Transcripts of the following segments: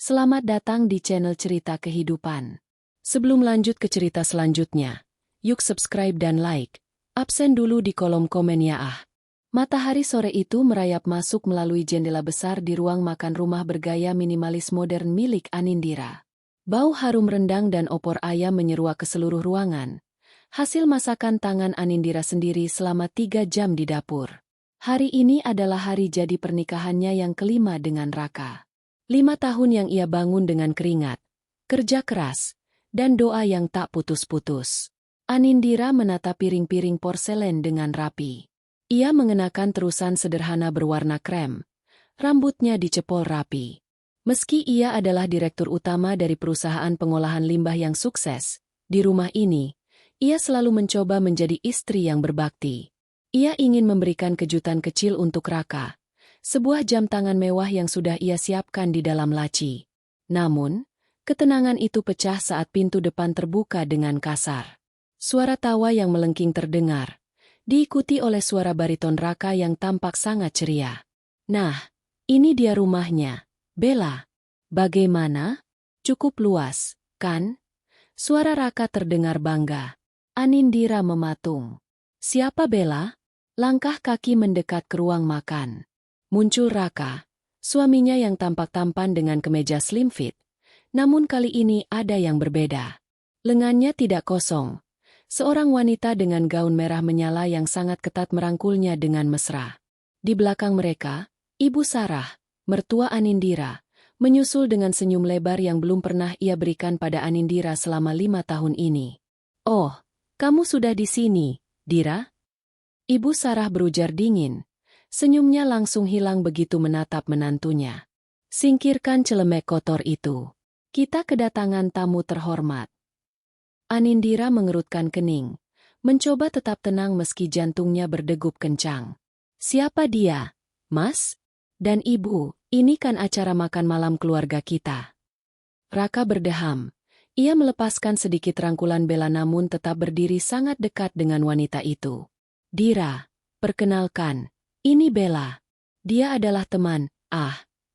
Selamat datang di channel Cerita Kehidupan. Sebelum lanjut ke cerita selanjutnya, yuk subscribe dan like. Absen dulu di kolom komen ya ah. Matahari sore itu merayap masuk melalui jendela besar di ruang makan rumah bergaya minimalis modern milik Anindira. Bau harum rendang dan opor ayam menyeruak ke seluruh ruangan. Hasil masakan tangan Anindira sendiri selama 3 jam di dapur. Hari ini adalah hari jadi pernikahannya yang kelima dengan Raka. 5 tahun yang ia bangun dengan keringat, kerja keras, dan doa yang tak putus-putus. Anindira menata piring-piring porselen dengan rapi. Ia mengenakan terusan sederhana berwarna krem. Rambutnya dicepol rapi. Meski ia adalah direktur utama dari perusahaan pengolahan limbah yang sukses, di rumah ini, ia selalu mencoba menjadi istri yang berbakti. Ia ingin memberikan kejutan kecil untuk Raka. Sebuah jam tangan mewah yang sudah ia siapkan di dalam laci. Namun, ketenangan itu pecah saat pintu depan terbuka dengan kasar. Suara tawa yang melengking terdengar, diikuti oleh suara bariton Raka yang tampak sangat ceria. Nah, ini dia rumahnya, Bella. Bagaimana? Cukup luas, kan? Suara Raka terdengar bangga. Anindira mematung. Siapa Bella? Langkah kaki mendekat ke ruang makan. Muncul Raka, suaminya yang tampak tampan dengan kemeja slim fit. Namun kali ini ada yang berbeda. Lengannya tidak kosong. Seorang wanita dengan gaun merah menyala yang sangat ketat merangkulnya dengan mesra. Di belakang mereka, Ibu Sarah, mertua Anindira, menyusul dengan senyum lebar yang belum pernah ia berikan pada Anindira selama 5 tahun ini. Oh, kamu sudah di sini, Dira? Ibu Sarah berujar dingin. Senyumnya langsung hilang begitu menatap menantunya. Singkirkan celemek kotor itu. Kita kedatangan tamu terhormat. Anindira mengerutkan kening, mencoba tetap tenang meski jantungnya berdegup kencang. Siapa dia, Mas? Dan Ibu, ini kan acara makan malam keluarga kita. Raka berdeham. Ia melepaskan sedikit rangkulan Bella namun tetap berdiri sangat dekat dengan wanita itu. Dira, perkenalkan. Ini Bella. Dia adalah teman,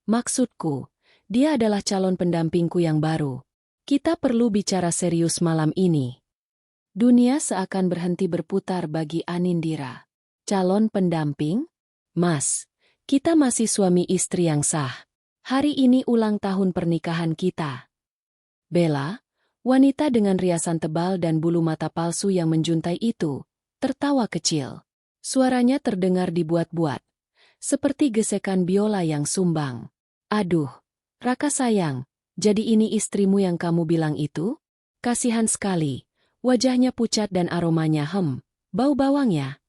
maksudku, dia adalah calon pendampingku yang baru. Kita perlu bicara serius malam ini. Dunia seakan berhenti berputar bagi Anindira. Calon pendamping? Mas, kita masih suami istri yang sah. Hari ini ulang tahun pernikahan kita. Bella, wanita dengan riasan tebal dan bulu mata palsu yang menjuntai itu, tertawa kecil. Suaranya terdengar dibuat-buat, seperti gesekan biola yang sumbang. Aduh, Raka sayang, jadi ini istrimu yang kamu bilang itu? Kasihan sekali, wajahnya pucat dan aromanya bau bawang ya.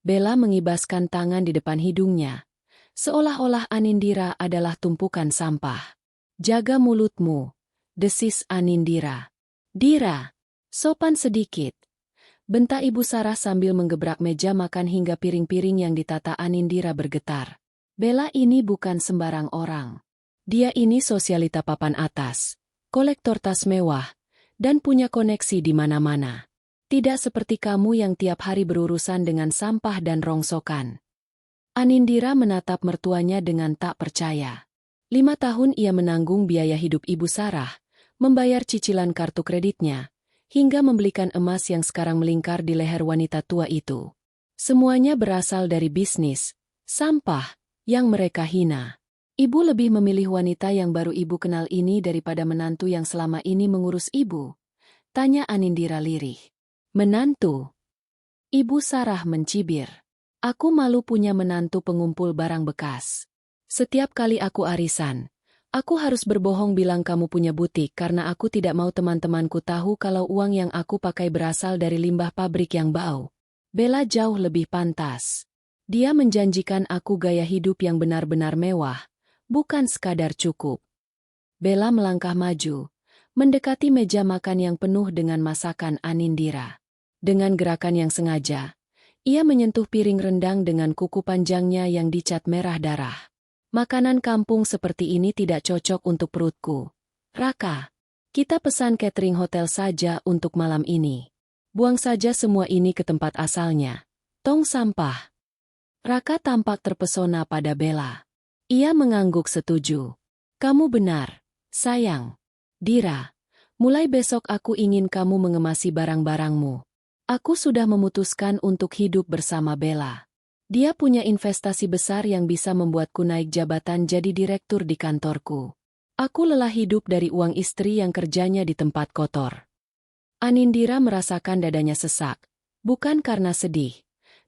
Bella mengibaskan tangan di depan hidungnya, seolah-olah Anindira adalah tumpukan sampah. Jaga mulutmu, desis Anindira. Dira, sopan sedikit. Bentak Ibu Sarah sambil menggebrak meja makan hingga piring-piring yang ditata Anindira bergetar. Bella ini bukan sembarang orang. Dia ini sosialita papan atas, kolektor tas mewah, dan punya koneksi di mana-mana. Tidak seperti kamu yang tiap hari berurusan dengan sampah dan rongsokan. Anindira menatap mertuanya dengan tak percaya. 5 tahun ia menanggung biaya hidup Ibu Sarah, membayar cicilan kartu kreditnya, hingga membelikan emas yang sekarang melingkar di leher wanita tua itu. Semuanya berasal dari bisnis, sampah, yang mereka hina. Ibu lebih memilih wanita yang baru ibu kenal ini daripada menantu yang selama ini mengurus ibu. Tanya Anindira lirih. Menantu? Ibu Sarah mencibir. Aku malu punya menantu pengumpul barang bekas. Setiap kali aku arisan, aku harus berbohong bilang kamu punya butik karena aku tidak mau teman-temanku tahu kalau uang yang aku pakai berasal dari limbah pabrik yang bau. Bella jauh lebih pantas. Dia menjanjikan aku gaya hidup yang benar-benar mewah, bukan sekadar cukup. Bella melangkah maju, mendekati meja makan yang penuh dengan masakan Anindira. Dengan gerakan yang sengaja, ia menyentuh piring rendang dengan kuku panjangnya yang dicat merah darah. Makanan kampung seperti ini tidak cocok untuk perutku. Raka, kita pesan catering hotel saja untuk malam ini. Buang saja semua ini ke tempat asalnya. Tong sampah. Raka tampak terpesona pada Bella. Ia mengangguk setuju. Kamu benar. Sayang. Dira, mulai besok aku ingin kamu mengemasi barang-barangmu. Aku sudah memutuskan untuk hidup bersama Bella. Dia punya investasi besar yang bisa membuatku naik jabatan jadi direktur di kantorku. Aku lelah hidup dari uang istri yang kerjanya di tempat kotor. Anindira merasakan dadanya sesak, bukan karena sedih,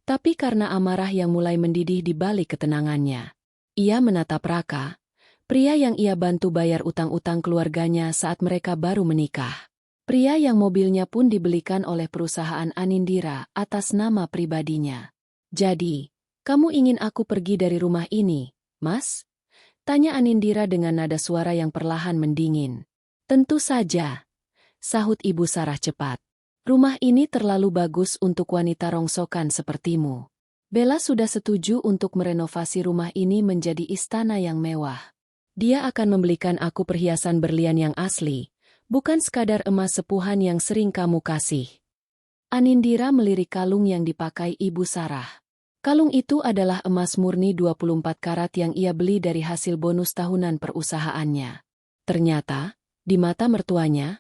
tapi karena amarah yang mulai mendidih di balik ketenangannya. Ia menatap Raka, pria yang ia bantu bayar utang-utang keluarganya saat mereka baru menikah. Pria yang mobilnya pun dibelikan oleh perusahaan Anindira atas nama pribadinya. Jadi, kamu ingin aku pergi dari rumah ini, Mas? Tanya Anindira dengan nada suara yang perlahan mendingin. Tentu saja, sahut Ibu Sarah cepat. Rumah ini terlalu bagus untuk wanita rongsokan sepertimu. Bella sudah setuju untuk merenovasi rumah ini menjadi istana yang mewah. Dia akan membelikan aku perhiasan berlian yang asli, bukan sekadar emas sepuhan yang sering kamu kasih. Anindira melirik kalung yang dipakai Ibu Sarah. Kalung itu adalah emas murni 24 karat yang ia beli dari hasil bonus tahunan perusahaannya. Ternyata, di mata mertuanya,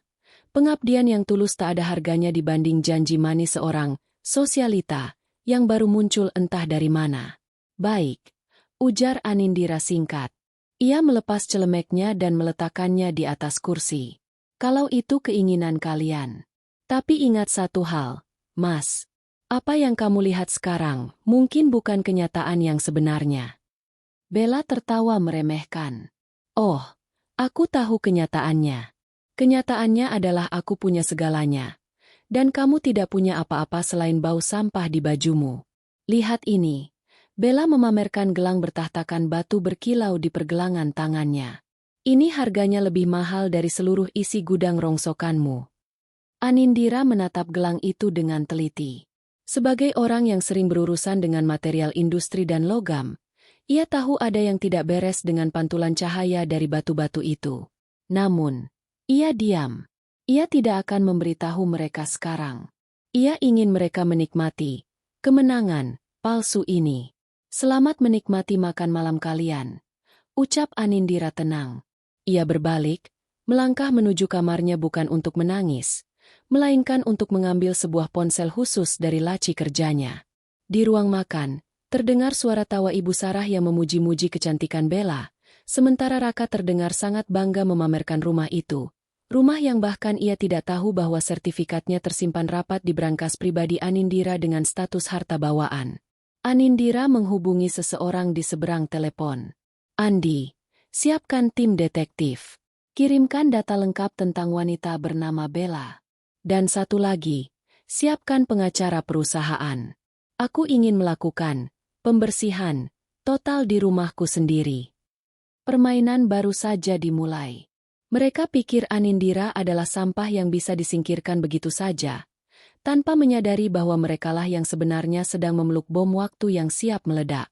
pengabdian yang tulus tak ada harganya dibanding janji manis seorang sosialita yang baru muncul entah dari mana. Baik, ujar Anindira singkat. Ia melepas celemeknya dan meletakkannya di atas kursi. Kalau itu keinginan kalian. Tapi ingat satu hal, Mas. Apa yang kamu lihat sekarang mungkin bukan kenyataan yang sebenarnya. Bella tertawa meremehkan. Oh, aku tahu kenyataannya. Kenyataannya adalah aku punya segalanya. Dan kamu tidak punya apa-apa selain bau sampah di bajumu. Lihat ini. Bella memamerkan gelang bertahtakan batu berkilau di pergelangan tangannya. Ini harganya lebih mahal dari seluruh isi gudang rongsokanmu. Anindira menatap gelang itu dengan teliti. Sebagai orang yang sering berurusan dengan material industri dan logam, ia tahu ada yang tidak beres dengan pantulan cahaya dari batu-batu itu. Namun, ia diam. Ia tidak akan memberitahu mereka sekarang. Ia ingin mereka menikmati kemenangan palsu ini. Selamat menikmati makan malam kalian, ucap Anindira tenang. Ia berbalik, melangkah menuju kamarnya bukan untuk menangis, melainkan untuk mengambil sebuah ponsel khusus dari laci kerjanya. Di ruang makan, terdengar suara tawa Ibu Sarah yang memuji-muji kecantikan Bella, sementara Raka terdengar sangat bangga memamerkan rumah itu. Rumah yang bahkan ia tidak tahu bahwa sertifikatnya tersimpan rapat di brankas pribadi Anindira dengan status harta bawaan. Anindira menghubungi seseorang di seberang telepon. Andi, siapkan tim detektif. Kirimkan data lengkap tentang wanita bernama Bella. Dan satu lagi, siapkan pengacara perusahaan. Aku ingin melakukan pembersihan total di rumahku sendiri. Permainan baru saja dimulai. Mereka pikir Anindira adalah sampah yang bisa disingkirkan begitu saja, tanpa menyadari bahwa merekalah yang sebenarnya sedang memeluk bom waktu yang siap meledak.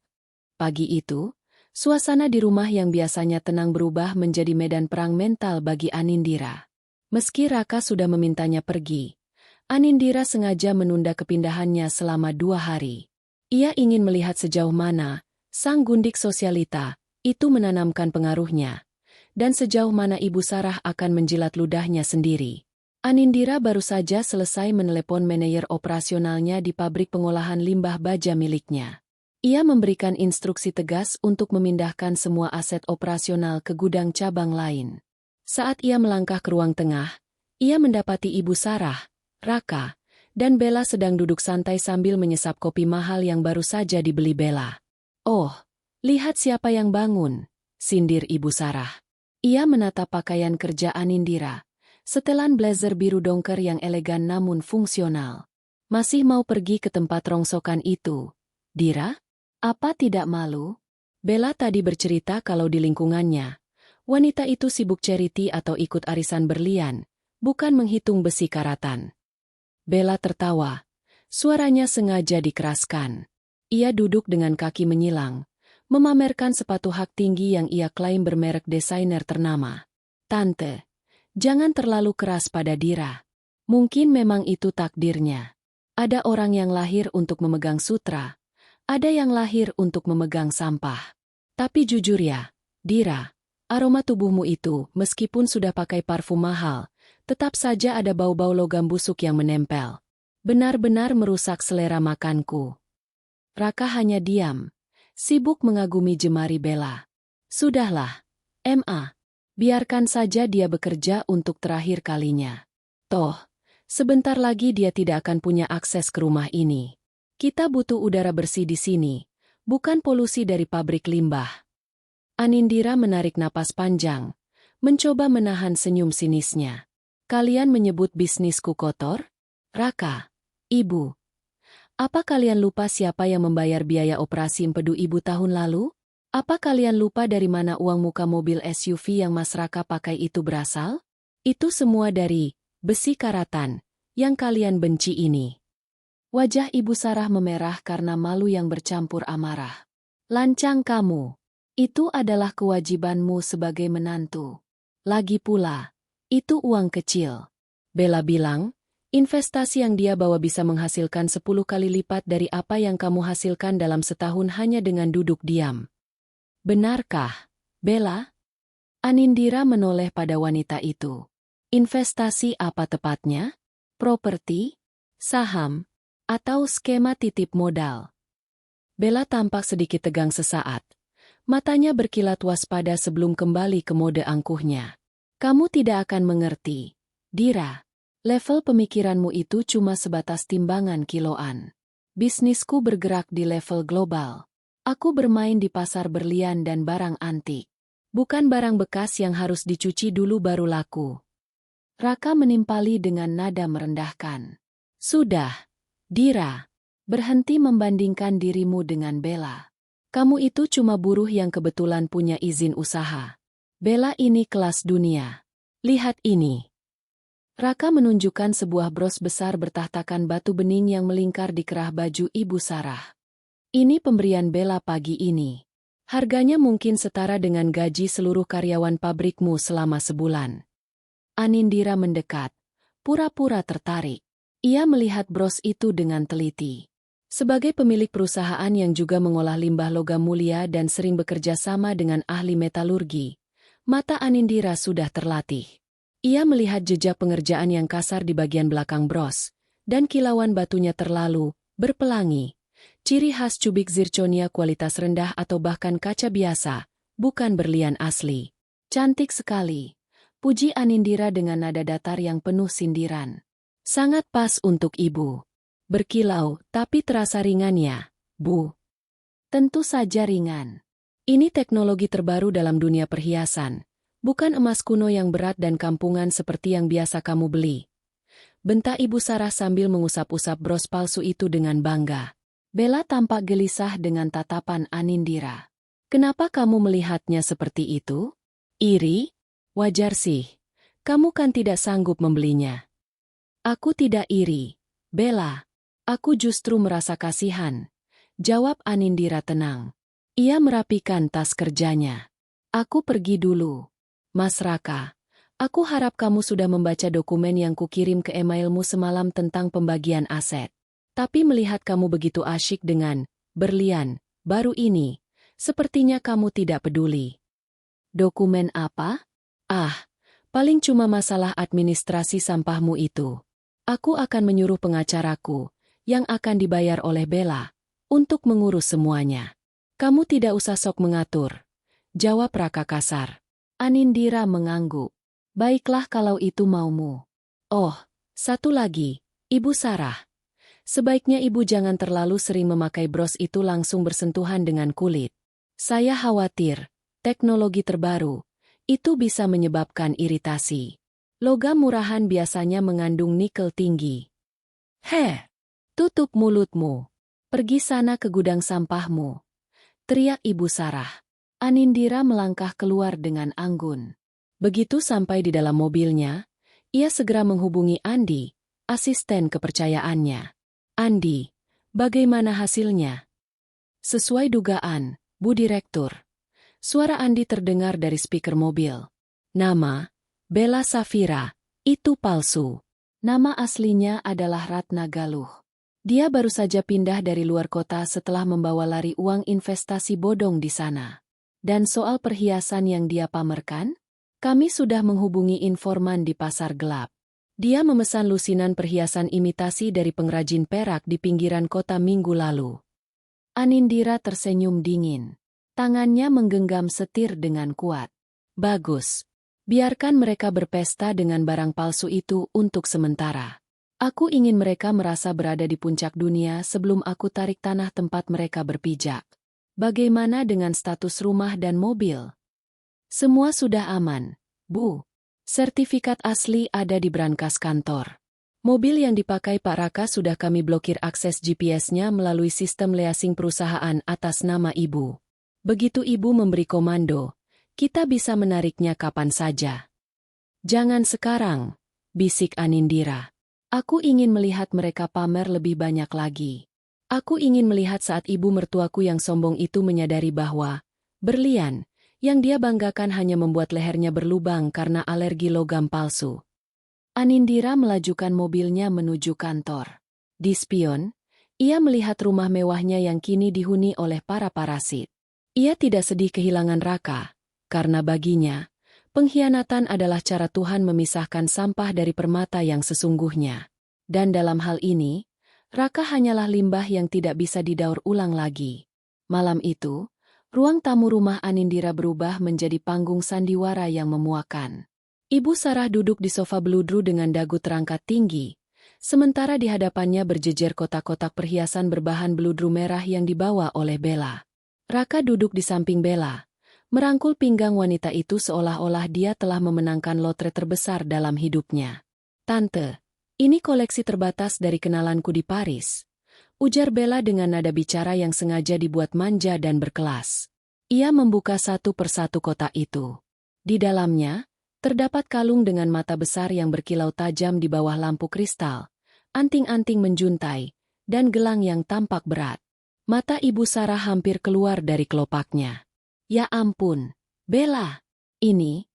Pagi itu, suasana di rumah yang biasanya tenang berubah menjadi medan perang mental bagi Anindira. Meski Raka sudah memintanya pergi, Anindira sengaja menunda kepindahannya selama 2 hari. Ia ingin melihat sejauh mana sang gundik sosialita itu menanamkan pengaruhnya, dan sejauh mana Ibu Sarah akan menjilat ludahnya sendiri. Anindira baru saja selesai menelepon manajer operasionalnya di pabrik pengolahan limbah baja miliknya. Ia memberikan instruksi tegas untuk memindahkan semua aset operasional ke gudang cabang lain. Saat ia melangkah ke ruang tengah, ia mendapati Ibu Sarah, Raka, dan Bella sedang duduk santai sambil menyesap kopi mahal yang baru saja dibeli Bella. Oh, lihat siapa yang bangun, sindir Ibu Sarah. Ia menatap pakaian kerja Anindira. Setelan blazer biru dongker yang elegan namun fungsional. Masih mau pergi ke tempat rongsokan itu, Dira? Apa tidak malu? Bella tadi bercerita kalau di lingkungannya, wanita itu sibuk charity atau ikut arisan berlian, bukan menghitung besi karatan. Bella tertawa. Suaranya sengaja dikeraskan. Ia duduk dengan kaki menyilang, memamerkan sepatu hak tinggi yang ia klaim bermerek desainer ternama. Tante, jangan terlalu keras pada Dira. Mungkin memang itu takdirnya. Ada orang yang lahir untuk memegang sutra, ada yang lahir untuk memegang sampah. Tapi jujur ya, Dira, Aroma tubuhmu itu, meskipun sudah pakai parfum mahal, tetap saja ada bau-bau logam busuk yang menempel. Benar-benar merusak selera makanku. Raka hanya diam, sibuk mengagumi jemari Bella. Sudahlah, Ma. Biarkan saja dia bekerja untuk terakhir kalinya. Toh, sebentar lagi dia tidak akan punya akses ke rumah ini. Kita butuh udara bersih di sini, bukan polusi dari pabrik limbah. Anindira menarik napas panjang, mencoba menahan senyum sinisnya. Kalian menyebut bisnisku kotor? Raka, Ibu. Apa kalian lupa siapa yang membayar biaya operasi empedu Ibu tahun lalu? Apa kalian lupa dari mana uang muka mobil SUV yang Mas Raka pakai itu berasal? Itu semua dari besi karatan yang kalian benci ini. Wajah Ibu Sarah memerah karena malu yang bercampur amarah. Lancang kamu. Itu adalah kewajibanmu sebagai menantu. Lagi pula, itu uang kecil. Bella bilang, investasi yang dia bawa bisa menghasilkan 10 kali lipat dari apa yang kamu hasilkan dalam setahun hanya dengan duduk diam. Benarkah, Bella? Anindira menoleh pada wanita itu. Investasi apa tepatnya? Properti? Saham? Atau skema titip modal? Bella tampak sedikit tegang sesaat. Matanya berkilat waspada sebelum kembali ke mode angkuhnya. Kamu tidak akan mengerti, Dira. Level pemikiranmu itu cuma sebatas timbangan kiloan. Bisnisku bergerak di level global. Aku bermain di pasar berlian dan barang antik. Bukan barang bekas yang harus dicuci dulu baru laku. Raka menimpali dengan nada merendahkan. Sudah, Dira. Berhenti membandingkan dirimu dengan Bella. Kamu itu cuma buruh yang kebetulan punya izin usaha. Bella ini kelas dunia. Lihat ini. Raka menunjukkan sebuah bros besar bertahtakan batu bening yang melingkar di kerah baju Ibu Sarah. Ini pemberian Bella pagi ini. Harganya mungkin setara dengan gaji seluruh karyawan pabrikmu selama sebulan. Anindira mendekat, pura-pura tertarik. Ia melihat bros itu dengan teliti. Sebagai pemilik perusahaan yang juga mengolah limbah logam mulia dan sering bekerja sama dengan ahli metalurgi, mata Anindira sudah terlatih. Ia melihat jejak pengerjaan yang kasar di bagian belakang bros, dan kilauan batunya terlalu berpelangi. Ciri khas cubik zirconia kualitas rendah atau bahkan kaca biasa, bukan berlian asli. Cantik sekali, puji Anindira dengan nada datar yang penuh sindiran. Sangat pas untuk ibu. Berkilau, tapi terasa ringan ya, Bu. Tentu saja ringan. Ini teknologi terbaru dalam dunia perhiasan, bukan emas kuno yang berat dan kampungan seperti yang biasa kamu beli. Bentak Ibu Sarah sambil mengusap-usap bros palsu itu dengan bangga. Bella tampak gelisah dengan tatapan Anindira. Kenapa kamu melihatnya seperti itu? Iri? Wajar sih. Kamu kan tidak sanggup membelinya. Aku tidak iri, Bella. Aku justru merasa kasihan. Jawab Anindira tenang. Ia merapikan tas kerjanya. Aku pergi dulu. Mas Raka, aku harap kamu sudah membaca dokumen yang kukirim ke emailmu semalam tentang pembagian aset. Tapi melihat kamu begitu asyik dengan berlian baru ini, sepertinya kamu tidak peduli. Dokumen apa? Ah, paling cuma masalah administrasi sampahmu itu. Aku akan menyuruh pengacaraku, yang akan dibayar oleh Bella, untuk mengurus semuanya. Kamu tidak usah sok mengatur. Jawab Raka kasar. Anindira mengangguk. Baiklah kalau itu maumu. Oh, satu lagi, Ibu Sarah. Sebaiknya ibu jangan terlalu sering memakai bros itu langsung bersentuhan dengan kulit. Saya khawatir, teknologi terbaru, itu bisa menyebabkan iritasi. Logam murahan biasanya mengandung nikel tinggi. Heh! Tutup mulutmu. Pergi sana ke gudang sampahmu. Teriak Ibu Sarah. Anindira melangkah keluar dengan anggun. Begitu sampai di dalam mobilnya, ia segera menghubungi Andi, asisten kepercayaannya. Andi, bagaimana hasilnya? Sesuai dugaan, Bu Direktur. Suara Andi terdengar dari speaker mobil. Nama, Bella Safira, itu palsu. Nama aslinya adalah Ratna Galuh. Dia baru saja pindah dari luar kota setelah membawa lari uang investasi bodong di sana. Dan soal perhiasan yang dia pamerkan? Kami sudah menghubungi informan di pasar gelap. Dia memesan lusinan perhiasan imitasi dari pengrajin perak di pinggiran kota minggu lalu. Anindira tersenyum dingin. Tangannya menggenggam setir dengan kuat. Bagus. Biarkan mereka berpesta dengan barang palsu itu untuk sementara. Aku ingin mereka merasa berada di puncak dunia sebelum aku tarik tanah tempat mereka berpijak. Bagaimana dengan status rumah dan mobil? Semua sudah aman, Bu. Sertifikat asli ada di brankas kantor. Mobil yang dipakai Pak Raka sudah kami blokir akses GPS-nya melalui sistem leasing perusahaan atas nama Ibu. Begitu Ibu memberi komando, kita bisa menariknya kapan saja. Jangan sekarang, bisik Anindira. Aku ingin melihat mereka pamer lebih banyak lagi. Aku ingin melihat saat ibu mertuaku yang sombong itu menyadari bahwa berlian yang dia banggakan hanya membuat lehernya berlubang karena alergi logam palsu. Anindira melajukan mobilnya menuju kantor. Di spion, ia melihat rumah mewahnya yang kini dihuni oleh para parasit. Ia tidak sedih kehilangan Raka, karena baginya, pengkhianatan adalah cara Tuhan memisahkan sampah dari permata yang sesungguhnya. Dan dalam hal ini, Raka hanyalah limbah yang tidak bisa didaur ulang lagi. Malam itu, ruang tamu rumah Anindira berubah menjadi panggung sandiwara yang memuakan. Ibu Sarah duduk di sofa beludru dengan dagu terangkat tinggi, sementara di hadapannya berjejer kotak-kotak perhiasan berbahan beludru merah yang dibawa oleh Bella. Raka duduk di samping Bella, merangkul pinggang wanita itu seolah-olah dia telah memenangkan lotre terbesar dalam hidupnya. Tante, ini koleksi terbatas dari kenalanku di Paris, ujar Bella dengan nada bicara yang sengaja dibuat manja dan berkelas. Ia membuka satu persatu kotak itu. Di dalamnya, terdapat kalung dengan mata besar yang berkilau tajam di bawah lampu kristal, anting-anting menjuntai, dan gelang yang tampak berat. Mata Ibu Sarah hampir keluar dari kelopaknya. Ya ampun, Bella, ini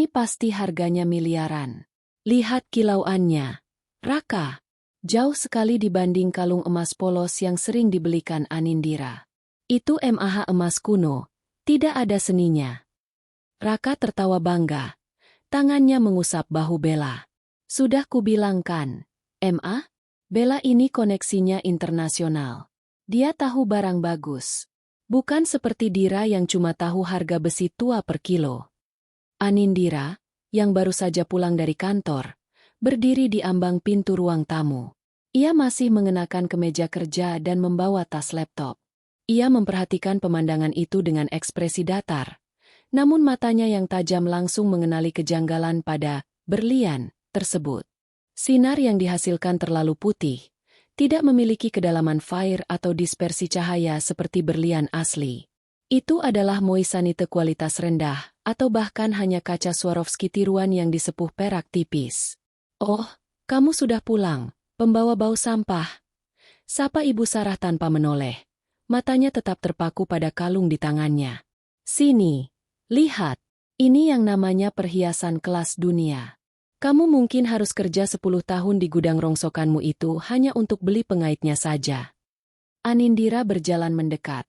pasti harganya miliaran. Lihat kilauannya, Raka. Jauh sekali dibanding kalung emas polos yang sering dibelikan Anindira. Itu MAH emas kuno, tidak ada seninya. Raka tertawa bangga. Tangannya mengusap bahu Bella. Sudah kubilangkan, MA? Bella ini koneksinya internasional. Dia tahu barang bagus. Bukan seperti Dira yang cuma tahu harga besi tua per kilo. Anindira, yang baru saja pulang dari kantor, berdiri di ambang pintu ruang tamu. Ia masih mengenakan kemeja kerja dan membawa tas laptop. Ia memperhatikan pemandangan itu dengan ekspresi datar. Namun matanya yang tajam langsung mengenali kejanggalan pada berlian tersebut. Sinar yang dihasilkan terlalu putih. Tidak memiliki kedalaman fire atau dispersi cahaya seperti berlian asli. Itu adalah moissanite kualitas rendah, atau bahkan hanya kaca Swarovski tiruan yang disepuh perak tipis. Oh, kamu sudah pulang, pembawa bau sampah. Sapa Ibu Sarah tanpa menoleh. Matanya tetap terpaku pada kalung di tangannya. Sini, lihat, ini yang namanya perhiasan kelas dunia. Kamu mungkin harus kerja 10 tahun di gudang rongsokanmu itu hanya untuk beli pengaitnya saja. Anindira berjalan mendekat,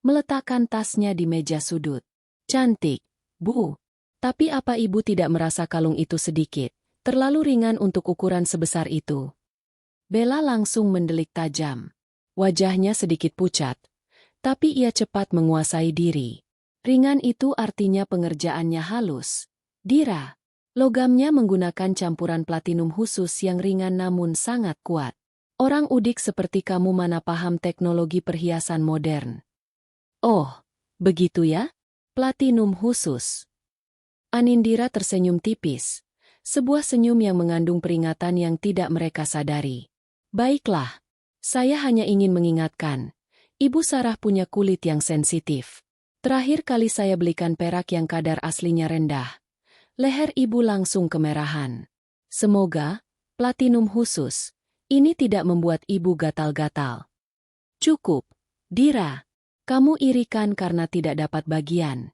meletakkan tasnya di meja sudut. Cantik, Bu. Tapi apa Ibu tidak merasa kalung itu sedikit, terlalu ringan untuk ukuran sebesar itu? Bella langsung mendelik tajam. Wajahnya sedikit pucat, tapi ia cepat menguasai diri. Ringan itu artinya pengerjaannya halus. Dira. Logamnya menggunakan campuran platinum khusus yang ringan namun sangat kuat. Orang udik seperti kamu mana paham teknologi perhiasan modern. Oh, begitu ya? Platinum khusus. Anindira tersenyum tipis. Sebuah senyum yang mengandung peringatan yang tidak mereka sadari. Baiklah, saya hanya ingin mengingatkan. Ibu Sarah punya kulit yang sensitif. Terakhir kali saya belikan perak yang kadar aslinya rendah. Leher ibu langsung kemerahan. Semoga, platinum khusus, ini tidak membuat ibu gatal-gatal. Cukup, Dira. Kamu irikan karena tidak dapat bagian.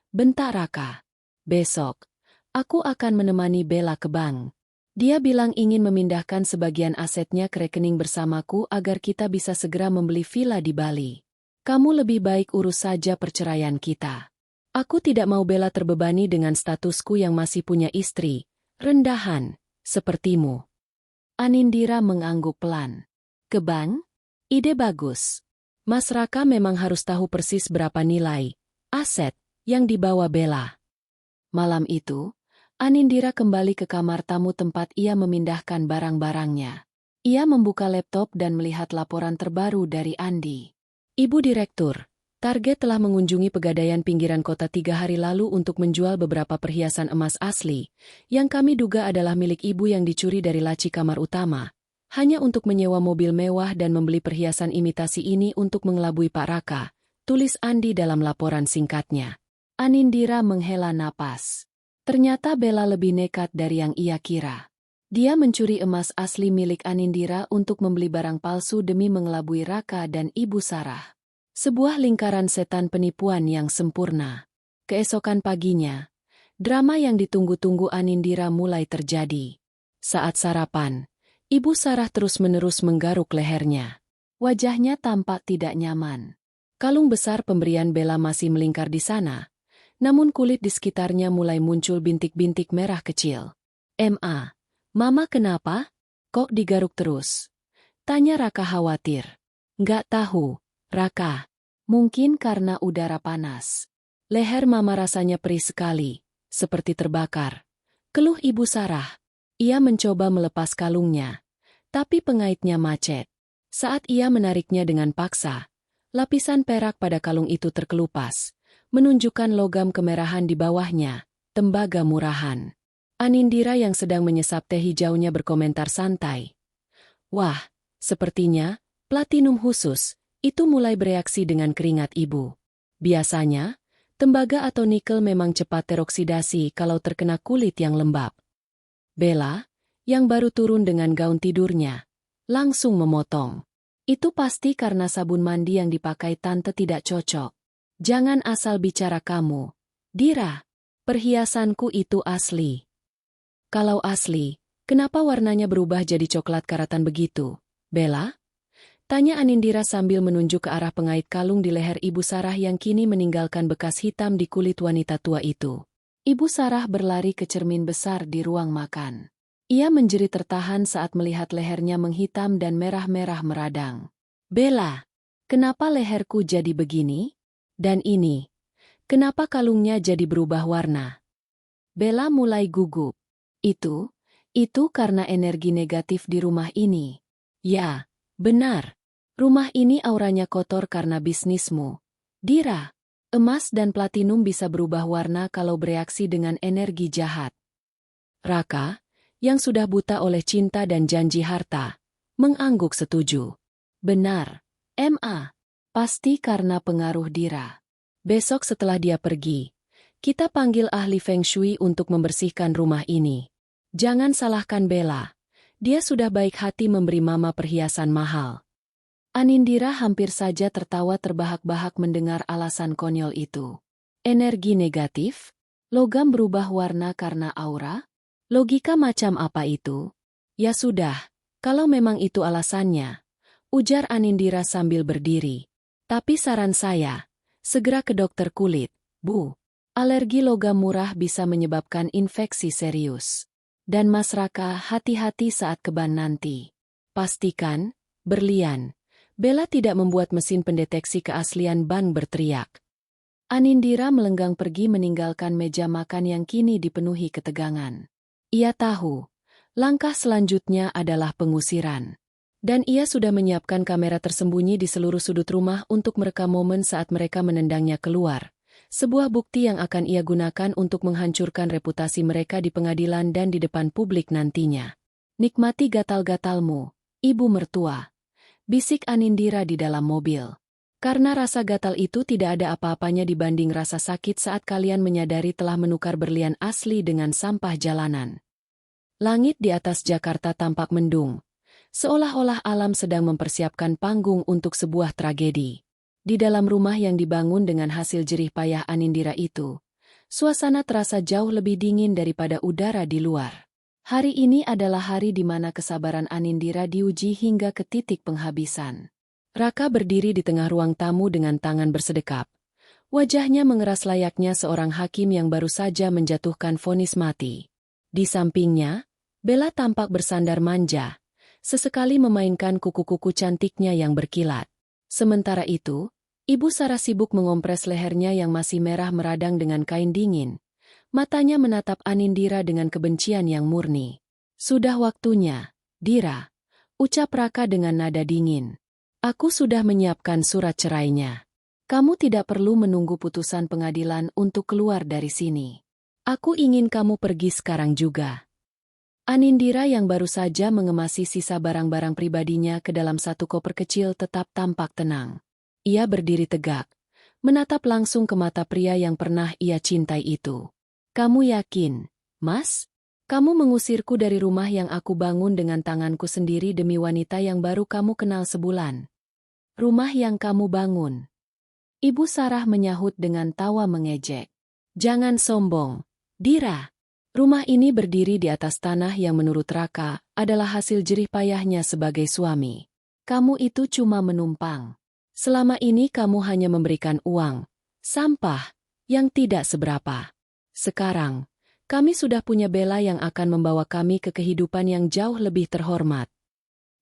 Bentar Raka. Besok, aku akan menemani Bella ke bank. Dia bilang ingin memindahkan sebagian asetnya ke rekening bersamaku agar kita bisa segera membeli villa di Bali. Kamu lebih baik urus saja perceraian kita. Aku tidak mau Bella terbebani dengan statusku yang masih punya istri, rendahan, sepertimu. Anindira mengangguk pelan. Kebang? Ide bagus. Mas Raka memang harus tahu persis berapa nilai aset yang dibawa Bella. Malam itu, Anindira kembali ke kamar tamu tempat ia memindahkan barang-barangnya. Ia membuka laptop dan melihat laporan terbaru dari Andi. Ibu Direktur, Target telah mengunjungi Pegadaian pinggiran kota 3 hari lalu untuk menjual beberapa perhiasan emas asli, yang kami duga adalah milik ibu yang dicuri dari laci kamar utama, hanya untuk menyewa mobil mewah dan membeli perhiasan imitasi ini untuk mengelabui Pak Raka, tulis Andi dalam laporan singkatnya. Anindira menghela napas. Ternyata Bella lebih nekat dari yang ia kira. Dia mencuri emas asli milik Anindira untuk membeli barang palsu demi mengelabui Raka dan Ibu Sarah. Sebuah lingkaran setan penipuan yang sempurna. Keesokan paginya, drama yang ditunggu-tunggu Anindira mulai terjadi. Saat sarapan, Ibu Sarah terus-menerus menggaruk lehernya. Wajahnya tampak tidak nyaman. Kalung besar pemberian Bella masih melingkar di sana, namun kulit di sekitarnya mulai muncul bintik-bintik merah kecil. Mama kenapa? Kok digaruk terus? Tanya Raka khawatir. Nggak tahu, Raka. Mungkin karena udara panas. Leher Mama rasanya perih sekali, seperti terbakar. Keluh Ibu Sarah. Ia mencoba melepas kalungnya, tapi pengaitnya macet. Saat ia menariknya dengan paksa, lapisan perak pada kalung itu terkelupas, menunjukkan logam kemerahan di bawahnya, tembaga murahan. Anindira yang sedang menyesap teh hijaunya berkomentar santai. Wah, sepertinya, platinum khusus, itu mulai bereaksi dengan keringat ibu. Biasanya, tembaga atau nikel memang cepat teroksidasi kalau terkena kulit yang lembab. Bella, yang baru turun dengan gaun tidurnya, langsung memotong. Itu pasti karena sabun mandi yang dipakai tante tidak cocok. Jangan asal bicara kamu. Dira, perhiasanku itu asli. Kalau asli, kenapa warnanya berubah jadi coklat karatan begitu, Bella? Tanya Anindira sambil menunjuk ke arah pengait kalung di leher Ibu Sarah yang kini meninggalkan bekas hitam di kulit wanita tua itu. Ibu Sarah berlari ke cermin besar di ruang makan. Ia menjerit tertahan saat melihat lehernya menghitam dan merah-merah meradang. Bella, kenapa leherku jadi begini? Dan ini, kenapa kalungnya jadi berubah warna? Bella mulai gugup. Itu karena energi negatif di rumah ini. Ya, benar. Rumah ini auranya kotor karena bisnismu. Dira, emas dan platinum bisa berubah warna kalau bereaksi dengan energi jahat. Raka, yang sudah buta oleh cinta dan janji harta, mengangguk setuju. Benar, pasti karena pengaruh Dira. Besok setelah dia pergi, kita panggil ahli Feng Shui untuk membersihkan rumah ini. Jangan salahkan Bella. Dia sudah baik hati memberi Mama perhiasan mahal. Anindira hampir saja tertawa terbahak-bahak mendengar alasan konyol itu. Energi negatif? Logam berubah warna karena aura? Logika macam apa itu? Ya sudah, kalau memang itu alasannya, ujar Anindira sambil berdiri. Tapi saran saya, segera ke dokter kulit, Bu. Alergi logam murah bisa menyebabkan infeksi serius. Dan Mas Raka hati-hati saat keban nanti. Pastikan, berlian. Bella tidak membuat mesin pendeteksi keaslian ban berteriak. Anindira melenggang pergi meninggalkan meja makan yang kini dipenuhi ketegangan. Ia tahu, langkah selanjutnya adalah pengusiran. Dan ia sudah menyiapkan kamera tersembunyi di seluruh sudut rumah untuk merekam momen saat mereka menendangnya keluar. Sebuah bukti yang akan ia gunakan untuk menghancurkan reputasi mereka di pengadilan dan di depan publik nantinya. Nikmati gatal-gatalmu, Ibu Mertua. Bisik Anindira di dalam mobil. Karena rasa gatal itu tidak ada apa-apanya dibanding rasa sakit saat kalian menyadari telah menukar berlian asli dengan sampah jalanan. Langit di atas Jakarta tampak mendung, seolah-olah alam sedang mempersiapkan panggung untuk sebuah tragedi. Di dalam rumah yang dibangun dengan hasil jerih payah Anindira itu, suasana terasa jauh lebih dingin daripada udara di luar. Hari ini adalah hari di mana kesabaran Anindira diuji hingga ke titik penghabisan. Raka berdiri di tengah ruang tamu dengan tangan bersedekap. Wajahnya mengeras layaknya seorang hakim yang baru saja menjatuhkan vonis mati. Di sampingnya, Bella tampak bersandar manja, sesekali memainkan kuku-kuku cantiknya yang berkilat. Sementara itu, Ibu Sarah sibuk mengompres lehernya yang masih merah meradang dengan kain dingin. Matanya menatap Anindira dengan kebencian yang murni. "Sudah waktunya, Dira," ucap Raka dengan nada dingin. "Aku sudah menyiapkan surat cerainya. Kamu tidak perlu menunggu putusan pengadilan untuk keluar dari sini. Aku ingin kamu pergi sekarang juga." Anindira yang baru saja mengemasi sisa barang-barang pribadinya ke dalam satu koper kecil tetap tampak tenang. Ia berdiri tegak, menatap langsung ke mata pria yang pernah ia cintai itu. "Kamu yakin, Mas? Kamu mengusirku dari rumah yang aku bangun dengan tanganku sendiri demi wanita yang baru kamu kenal sebulan. Rumah yang kamu bangun." Ibu Sarah menyahut dengan tawa mengejek. "Jangan sombong, Dira. Rumah ini berdiri di atas tanah yang menurut Raka adalah hasil jerih payahnya sebagai suami. Kamu itu cuma menumpang. Selama ini kamu hanya memberikan uang, sampah, yang tidak seberapa. Sekarang, kami sudah punya Bella yang akan membawa kami ke kehidupan yang jauh lebih terhormat."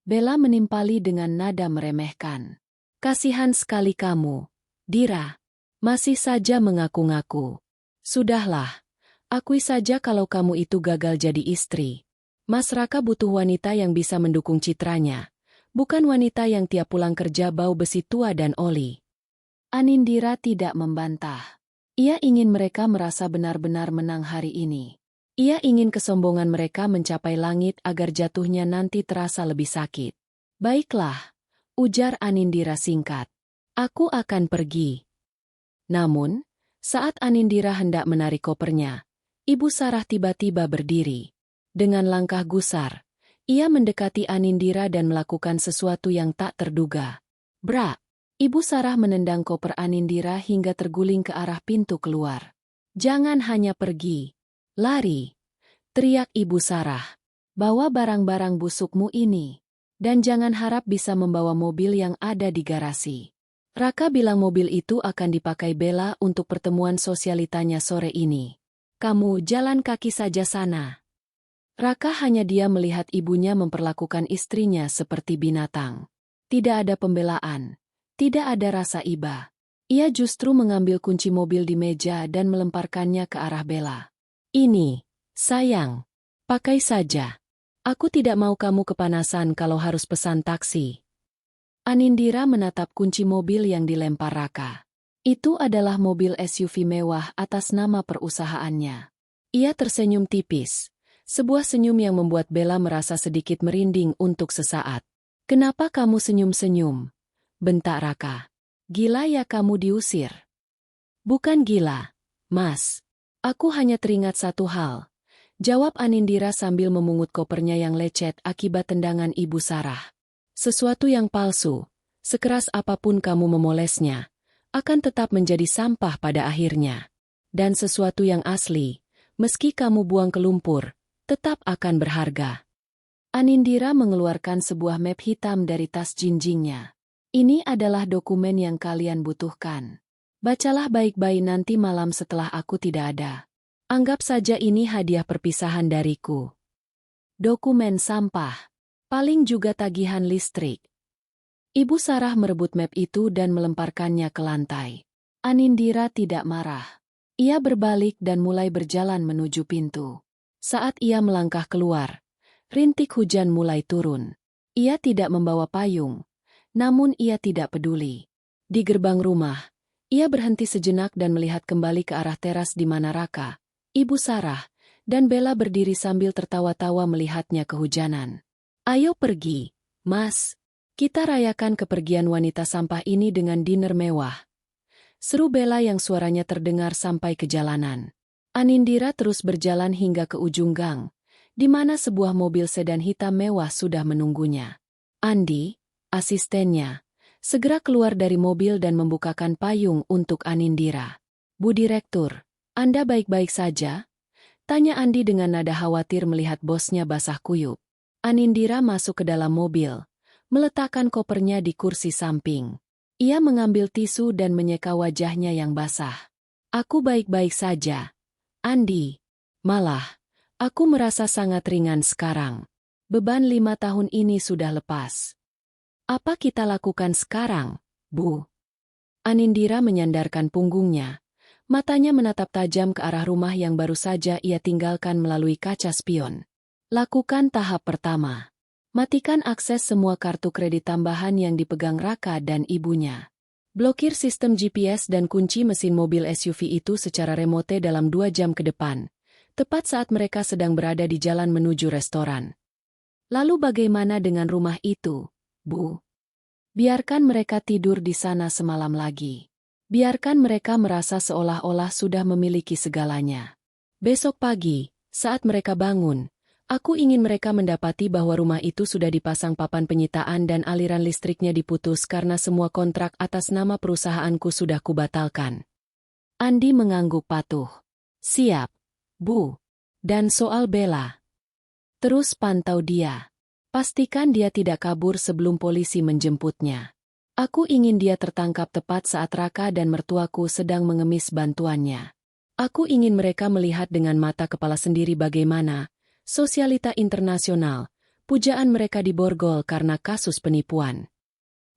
Bella menimpali dengan nada meremehkan. "Kasihan sekali kamu, Dira. Masih saja mengaku-ngaku. Sudahlah, akui saja kalau kamu itu gagal jadi istri. Mas Raka butuh wanita yang bisa mendukung citranya, bukan wanita yang tiap pulang kerja bau besi tua dan oli." Anindira tidak membantah. Ia ingin mereka merasa benar-benar menang hari ini. Ia ingin kesombongan mereka mencapai langit agar jatuhnya nanti terasa lebih sakit. "Baiklah," ujar Anindira singkat. "Aku akan pergi." Namun, saat Anindira hendak menarik kopernya, Ibu Sarah tiba-tiba berdiri. Dengan langkah gusar, ia mendekati Anindira dan melakukan sesuatu yang tak terduga. "Brak!" Ibu Sarah menendang koper Anindira hingga terguling ke arah pintu keluar. "Jangan hanya pergi. Lari!" teriak Ibu Sarah. "Bawa barang-barang busukmu ini. Dan jangan harap bisa membawa mobil yang ada di garasi." Raka bilang mobil itu akan dipakai Bella untuk pertemuan sosialitanya sore ini. "Kamu jalan kaki saja sana." Raka hanya diam melihat ibunya memperlakukan istrinya seperti binatang. Tidak ada pembelaan. Tidak ada rasa iba. Ia justru mengambil kunci mobil di meja dan melemparkannya ke arah Bella. "Ini, sayang. Pakai saja. Aku tidak mau kamu kepanasan kalau harus pesan taksi." Anindira menatap kunci mobil yang dilempar Raka. Itu adalah mobil SUV mewah atas nama perusahaannya. Ia tersenyum tipis. Sebuah senyum yang membuat Bella merasa sedikit merinding untuk sesaat. "Kenapa kamu senyum-senyum?" bentak Raka. "Gila ya kamu diusir?" "Bukan gila, Mas. Aku hanya teringat satu hal," jawab Anindira sambil memungut kopernya yang lecet akibat tendangan Ibu Sarah. "Sesuatu yang palsu, sekeras apapun kamu memolesnya, akan tetap menjadi sampah pada akhirnya. Dan sesuatu yang asli, meski kamu buang ke lumpur, tetap akan berharga." Anindira mengeluarkan sebuah map hitam dari tas jinjingnya. "Ini adalah dokumen yang kalian butuhkan. Bacalah baik-baik nanti malam setelah aku tidak ada. Anggap saja ini hadiah perpisahan dariku." Dokumen sampah. Paling juga tagihan listrik. Ibu Sarah merebut map itu dan melemparkannya ke lantai. Anindira tidak marah. Ia berbalik dan mulai berjalan menuju pintu. Saat ia melangkah keluar, rintik hujan mulai turun. Ia tidak membawa payung. Namun ia tidak peduli. Di gerbang rumah, ia berhenti sejenak dan melihat kembali ke arah teras di mana Raka, Ibu Sarah, dan Bella berdiri sambil tertawa-tawa melihatnya kehujanan. "Ayo pergi, Mas. Kita rayakan kepergian wanita sampah ini dengan dinner mewah." Seru Bella yang suaranya terdengar sampai ke jalanan. Anindira terus berjalan hingga ke ujung gang, di mana sebuah mobil sedan hitam mewah sudah menunggunya. Andi, asistennya, segera keluar dari mobil dan membukakan payung untuk Anindira. "Bu Direktur, Anda baik-baik saja?" tanya Andi dengan nada khawatir melihat bosnya basah kuyup. Anindira masuk ke dalam mobil, meletakkan kopernya di kursi samping. Ia mengambil tisu dan menyeka wajahnya yang basah. Aku baik-baik saja, Andi. Malah, aku merasa sangat ringan sekarang. Beban 5 tahun ini sudah lepas. Apa kita lakukan sekarang, Bu? Anindira menyandarkan punggungnya. Matanya menatap tajam ke arah rumah yang baru saja ia tinggalkan melalui kaca spion. Lakukan tahap pertama. Matikan akses semua kartu kredit tambahan yang dipegang Raka dan ibunya. Blokir sistem GPS dan kunci mesin mobil SUV itu secara remote dalam 2 jam ke depan, tepat saat mereka sedang berada di jalan menuju restoran. Lalu bagaimana dengan rumah itu, Bu? Biarkan mereka tidur di sana semalam lagi. Biarkan mereka merasa seolah-olah sudah memiliki segalanya. Besok pagi, saat mereka bangun, aku ingin mereka mendapati bahwa rumah itu sudah dipasang papan penyitaan dan aliran listriknya diputus karena semua kontrak atas nama perusahaanku sudah kubatalkan. Andi mengangguk patuh. Siap, Bu. Dan soal Bella? Terus pantau dia. Pastikan dia tidak kabur sebelum polisi menjemputnya. Aku ingin dia tertangkap tepat saat Raka dan mertuaku sedang mengemis bantuannya. Aku ingin mereka melihat dengan mata kepala sendiri bagaimana sosialita internasional, pujaan mereka diborgol karena kasus penipuan.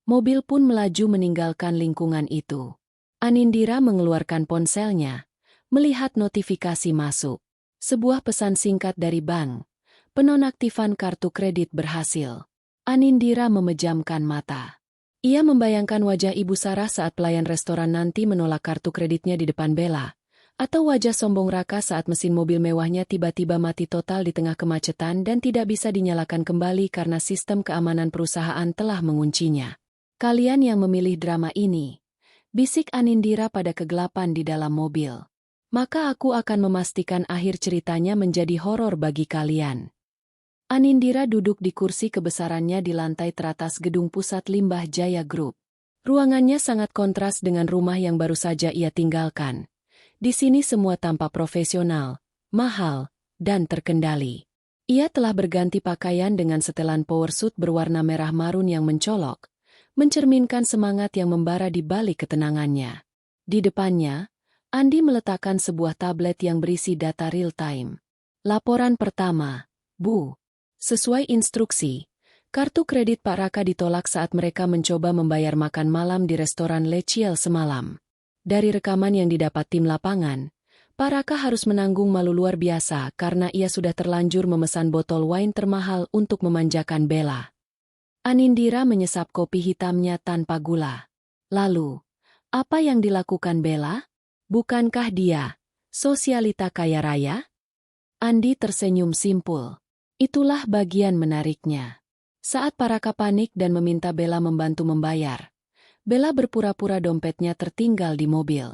Mobil pun melaju meninggalkan lingkungan itu. Anindira mengeluarkan ponselnya, melihat notifikasi masuk. Sebuah pesan singkat dari bank. Penonaktifan kartu kredit berhasil. Anindira memejamkan mata. Ia membayangkan wajah Ibu Sarah saat pelayan restoran nanti menolak kartu kreditnya di depan Bella, atau wajah sombong Raka saat mesin mobil mewahnya tiba-tiba mati total di tengah kemacetan dan tidak bisa dinyalakan kembali karena sistem keamanan perusahaan telah menguncinya. Kalian yang memilih drama ini, bisik Anindira pada kegelapan di dalam mobil. Maka aku akan memastikan akhir ceritanya menjadi horor bagi kalian. Anindira duduk di kursi kebesarannya di lantai teratas gedung pusat Limbah Jaya Group. Ruangannya sangat kontras dengan rumah yang baru saja ia tinggalkan. Di sini semua tampak profesional, mahal, dan terkendali. Ia telah berganti pakaian dengan setelan powersuit berwarna merah marun yang mencolok, mencerminkan semangat yang membara di balik ketenangannya. Di depannya, Andi meletakkan sebuah tablet yang berisi data real-time. Laporan pertama, Bu. Sesuai instruksi, kartu kredit Pak Raka ditolak saat mereka mencoba membayar makan malam di restoran Le Ciel semalam. Dari rekaman yang didapat tim lapangan, Pak Raka harus menanggung malu luar biasa karena ia sudah terlanjur memesan botol wine termahal untuk memanjakan Bella. Anindira menyesap kopi hitamnya tanpa gula. Lalu, apa yang dilakukan Bella? Bukankah dia sosialita kaya raya? Andi tersenyum simpul. Itulah bagian menariknya. Saat Pak Raka panik dan meminta Bella membantu membayar, Bella berpura-pura dompetnya tertinggal di mobil.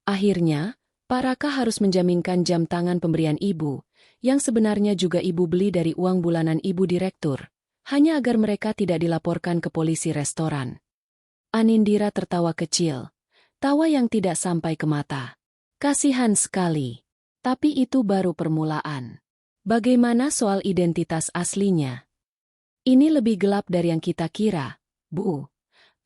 Akhirnya, Pak Raka harus menjaminkan jam tangan pemberian ibu, yang sebenarnya juga ibu beli dari uang bulanan ibu direktur, hanya agar mereka tidak dilaporkan ke polisi restoran. Anindira tertawa kecil, tawa yang tidak sampai ke mata. Kasihan sekali. Tapi itu baru permulaan. Bagaimana soal identitas aslinya? Ini lebih gelap dari yang kita kira, Bu.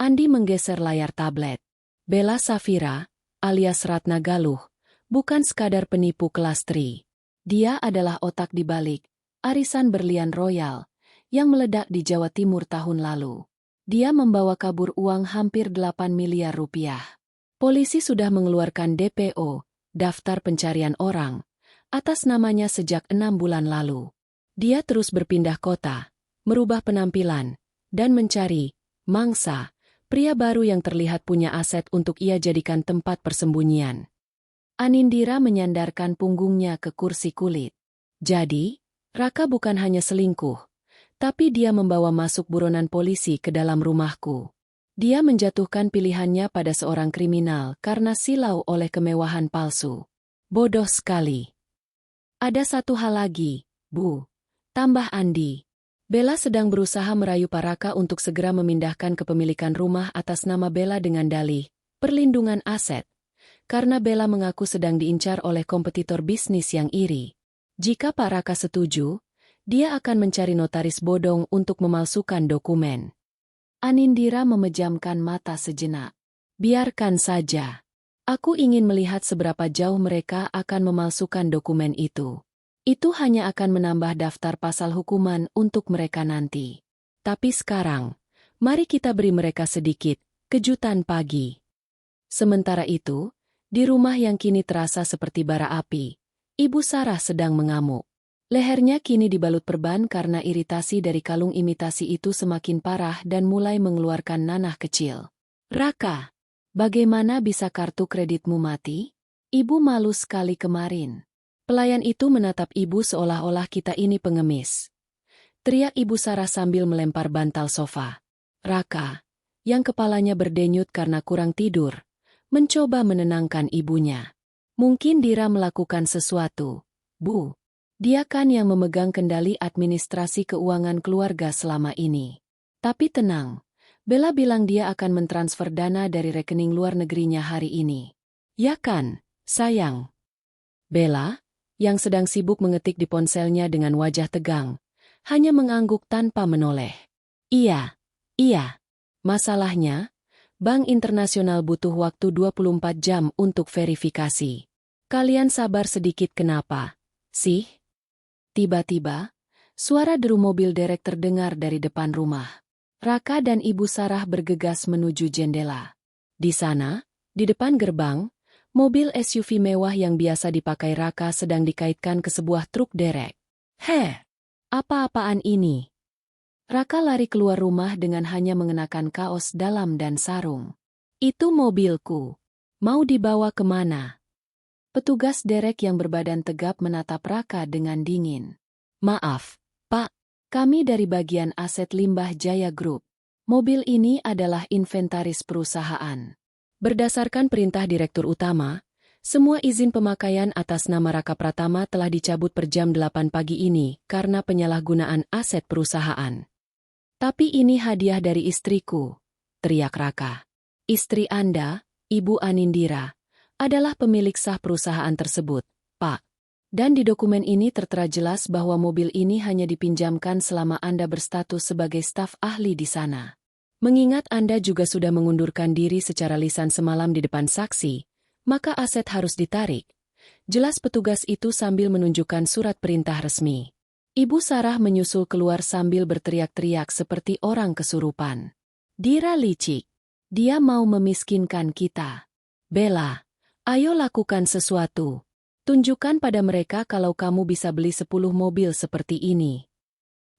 Andi menggeser layar tablet. Bella Safira, alias Ratna Galuh, bukan sekadar penipu kelas 3. Dia adalah otak di balik arisan berlian royal yang meledak di Jawa Timur tahun lalu. Dia membawa kabur uang hampir 8 miliar rupiah. Polisi sudah mengeluarkan DPO, daftar pencarian orang, atas namanya sejak 6 bulan lalu. Dia terus berpindah kota, merubah penampilan, dan mencari mangsa, pria baru yang terlihat punya aset untuk ia jadikan tempat persembunyian. Anindira menyandarkan punggungnya ke kursi kulit. Jadi, Raka bukan hanya selingkuh, tapi dia membawa masuk buronan polisi ke dalam rumahku. Dia menjatuhkan pilihannya pada seorang kriminal karena silau oleh kemewahan palsu. Bodoh sekali. Ada satu hal lagi, Bu. Tambah Andi. Bella sedang berusaha merayu Pak Raka untuk segera memindahkan kepemilikan rumah atas nama Bella dengan dalih perlindungan aset. Karena Bella mengaku sedang diincar oleh kompetitor bisnis yang iri. Jika Pak Raka setuju, dia akan mencari notaris bodong untuk memalsukan dokumen. Anindira memejamkan mata sejenak. Biarkan saja. Aku ingin melihat seberapa jauh mereka akan memalsukan dokumen itu. Itu hanya akan menambah daftar pasal hukuman untuk mereka nanti. Tapi sekarang, mari kita beri mereka sedikit kejutan pagi. Sementara itu, di rumah yang kini terasa seperti bara api, Ibu Sarah sedang mengamuk. Lehernya kini dibalut perban karena iritasi dari kalung imitasi itu semakin parah dan mulai mengeluarkan nanah kecil. Raka, bagaimana bisa kartu kreditmu mati? Ibu malu sekali kemarin. Pelayan itu menatap ibu seolah-olah kita ini pengemis. Teriak Ibu Sarah sambil melempar bantal sofa. Raka, yang kepalanya berdenyut karena kurang tidur, mencoba menenangkan ibunya. Mungkin Dira melakukan sesuatu, Bu. Dia kan yang memegang kendali administrasi keuangan keluarga selama ini. Tapi tenang, Bella bilang dia akan mentransfer dana dari rekening luar negerinya hari ini. Ya kan, sayang? Bella, yang sedang sibuk mengetik di ponselnya dengan wajah tegang, hanya mengangguk tanpa menoleh. Iya. Masalahnya, Bank Internasional butuh waktu 24 jam untuk verifikasi. Kalian sabar sedikit kenapa, sih? Tiba-tiba, suara deru mobil derek terdengar dari depan rumah. Raka dan Ibu Sarah bergegas menuju jendela. Di sana, di depan gerbang, mobil SUV mewah yang biasa dipakai Raka sedang dikaitkan ke sebuah truk derek. Apa-apaan ini? Raka lari keluar rumah dengan hanya mengenakan kaos dalam dan sarung. Itu mobilku. Mau dibawa kemana? Petugas derek yang berbadan tegap menatap Raka dengan dingin. Maaf, Pak, kami dari bagian aset limbah Jaya Group. Mobil ini adalah inventaris perusahaan. Berdasarkan perintah Direktur Utama, semua izin pemakaian atas nama Raka Pratama telah dicabut per jam 8 pagi ini karena penyalahgunaan aset perusahaan. Tapi ini hadiah dari istriku, teriak Raka. Istri Anda, Ibu Anindira, adalah pemilik sah perusahaan tersebut, Pak. Dan di dokumen ini tertera jelas bahwa mobil ini hanya dipinjamkan selama Anda berstatus sebagai staf ahli di sana. Mengingat Anda juga sudah mengundurkan diri secara lisan semalam di depan saksi, maka aset harus ditarik. Jelas petugas itu sambil menunjukkan surat perintah resmi. Ibu Sarah menyusul keluar sambil berteriak-teriak seperti orang kesurupan. Dira licik. Dia mau memiskinkan kita. Bella, ayo lakukan sesuatu. Tunjukkan pada mereka kalau kamu bisa beli 10 mobil seperti ini.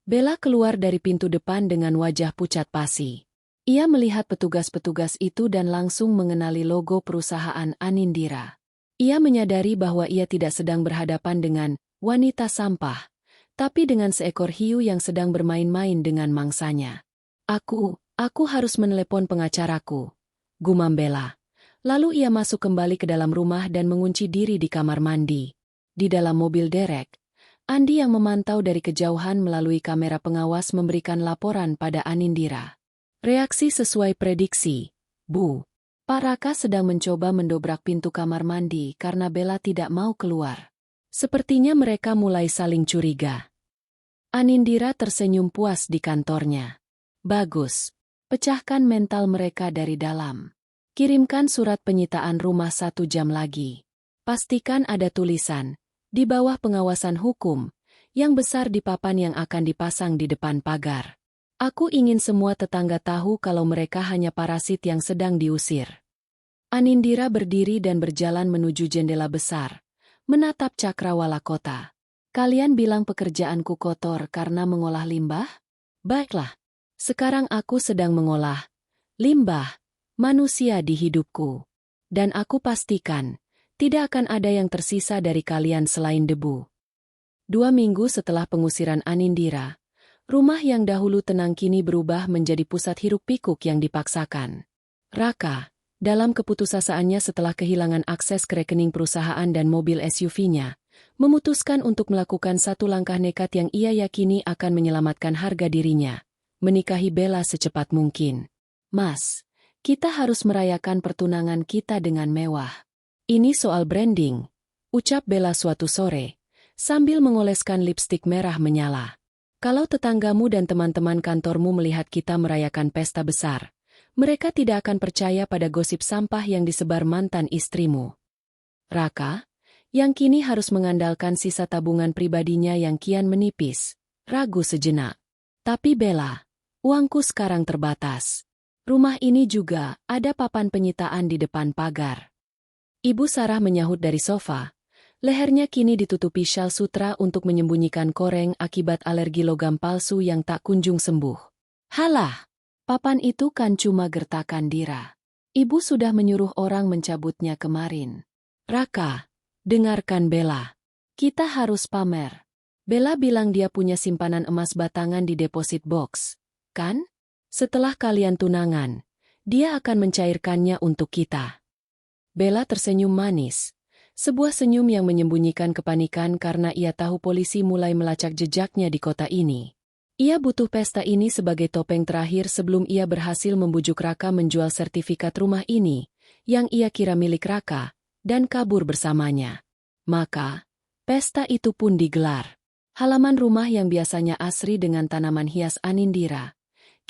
Bella keluar dari pintu depan dengan wajah pucat pasi. Ia melihat petugas-petugas itu dan langsung mengenali logo perusahaan Anindira. Ia menyadari bahwa ia tidak sedang berhadapan dengan wanita sampah, tapi dengan seekor hiu yang sedang bermain-main dengan mangsanya. Aku harus menelepon pengacaraku, gumam Bella. Lalu ia masuk kembali ke dalam rumah dan mengunci diri di kamar mandi. Di dalam mobil derek, Andi yang memantau dari kejauhan melalui kamera pengawas memberikan laporan pada Anindira. Reaksi sesuai prediksi, Bu. Pak Raka sedang mencoba mendobrak pintu kamar mandi karena Bella tidak mau keluar. Sepertinya mereka mulai saling curiga. Anindira tersenyum puas di kantornya. Bagus. Pecahkan mental mereka dari dalam. Kirimkan surat penyitaan rumah 1 jam lagi. Pastikan ada tulisan, di bawah pengawasan hukum, yang besar di papan yang akan dipasang di depan pagar. Aku ingin semua tetangga tahu kalau mereka hanya parasit yang sedang diusir. Anindira berdiri dan berjalan menuju jendela besar, menatap cakrawala kota. Kalian bilang pekerjaanku kotor karena mengolah limbah? Baiklah, sekarang aku sedang mengolah limbah manusia di hidupku. Dan aku pastikan, tidak akan ada yang tersisa dari kalian selain debu. 2 minggu setelah pengusiran Anindira, rumah yang dahulu tenang kini berubah menjadi pusat hiruk-pikuk yang dipaksakan. Raka, dalam keputusasaannya setelah kehilangan akses ke rekening perusahaan dan mobil SUV-nya, memutuskan untuk melakukan satu langkah nekat yang ia yakini akan menyelamatkan harga dirinya, menikahi Bella secepat mungkin. Mas, kita harus merayakan pertunangan kita dengan mewah. Ini soal branding, ucap Bella suatu sore, sambil mengoleskan lipstik merah menyala. Kalau tetanggamu dan teman-teman kantormu melihat kita merayakan pesta besar, mereka tidak akan percaya pada gosip sampah yang disebar mantan istrimu. Raka, yang kini harus mengandalkan sisa tabungan pribadinya yang kian menipis, ragu sejenak. Tapi Bella, uangku sekarang terbatas. Rumah ini juga ada papan penyitaan di depan pagar. Ibu Sarah menyahut dari sofa. Lehernya kini ditutupi syal sutra untuk menyembunyikan koreng akibat alergi logam palsu yang tak kunjung sembuh. Halah, papan itu kan cuma gertakan Dira. Ibu sudah menyuruh orang mencabutnya kemarin. Raka, dengarkan Bella. Kita harus pamer. Bella bilang dia punya simpanan emas batangan di deposit box, kan? Setelah kalian tunangan, dia akan mencairkannya untuk kita. Bella tersenyum manis. Sebuah senyum yang menyembunyikan kepanikan karena ia tahu polisi mulai melacak jejaknya di kota ini. Ia butuh pesta ini sebagai topeng terakhir sebelum ia berhasil membujuk Raka menjual sertifikat rumah ini, yang ia kira milik Raka, dan kabur bersamanya. Maka, pesta itu pun digelar. Halaman rumah yang biasanya asri dengan tanaman hias Anindira,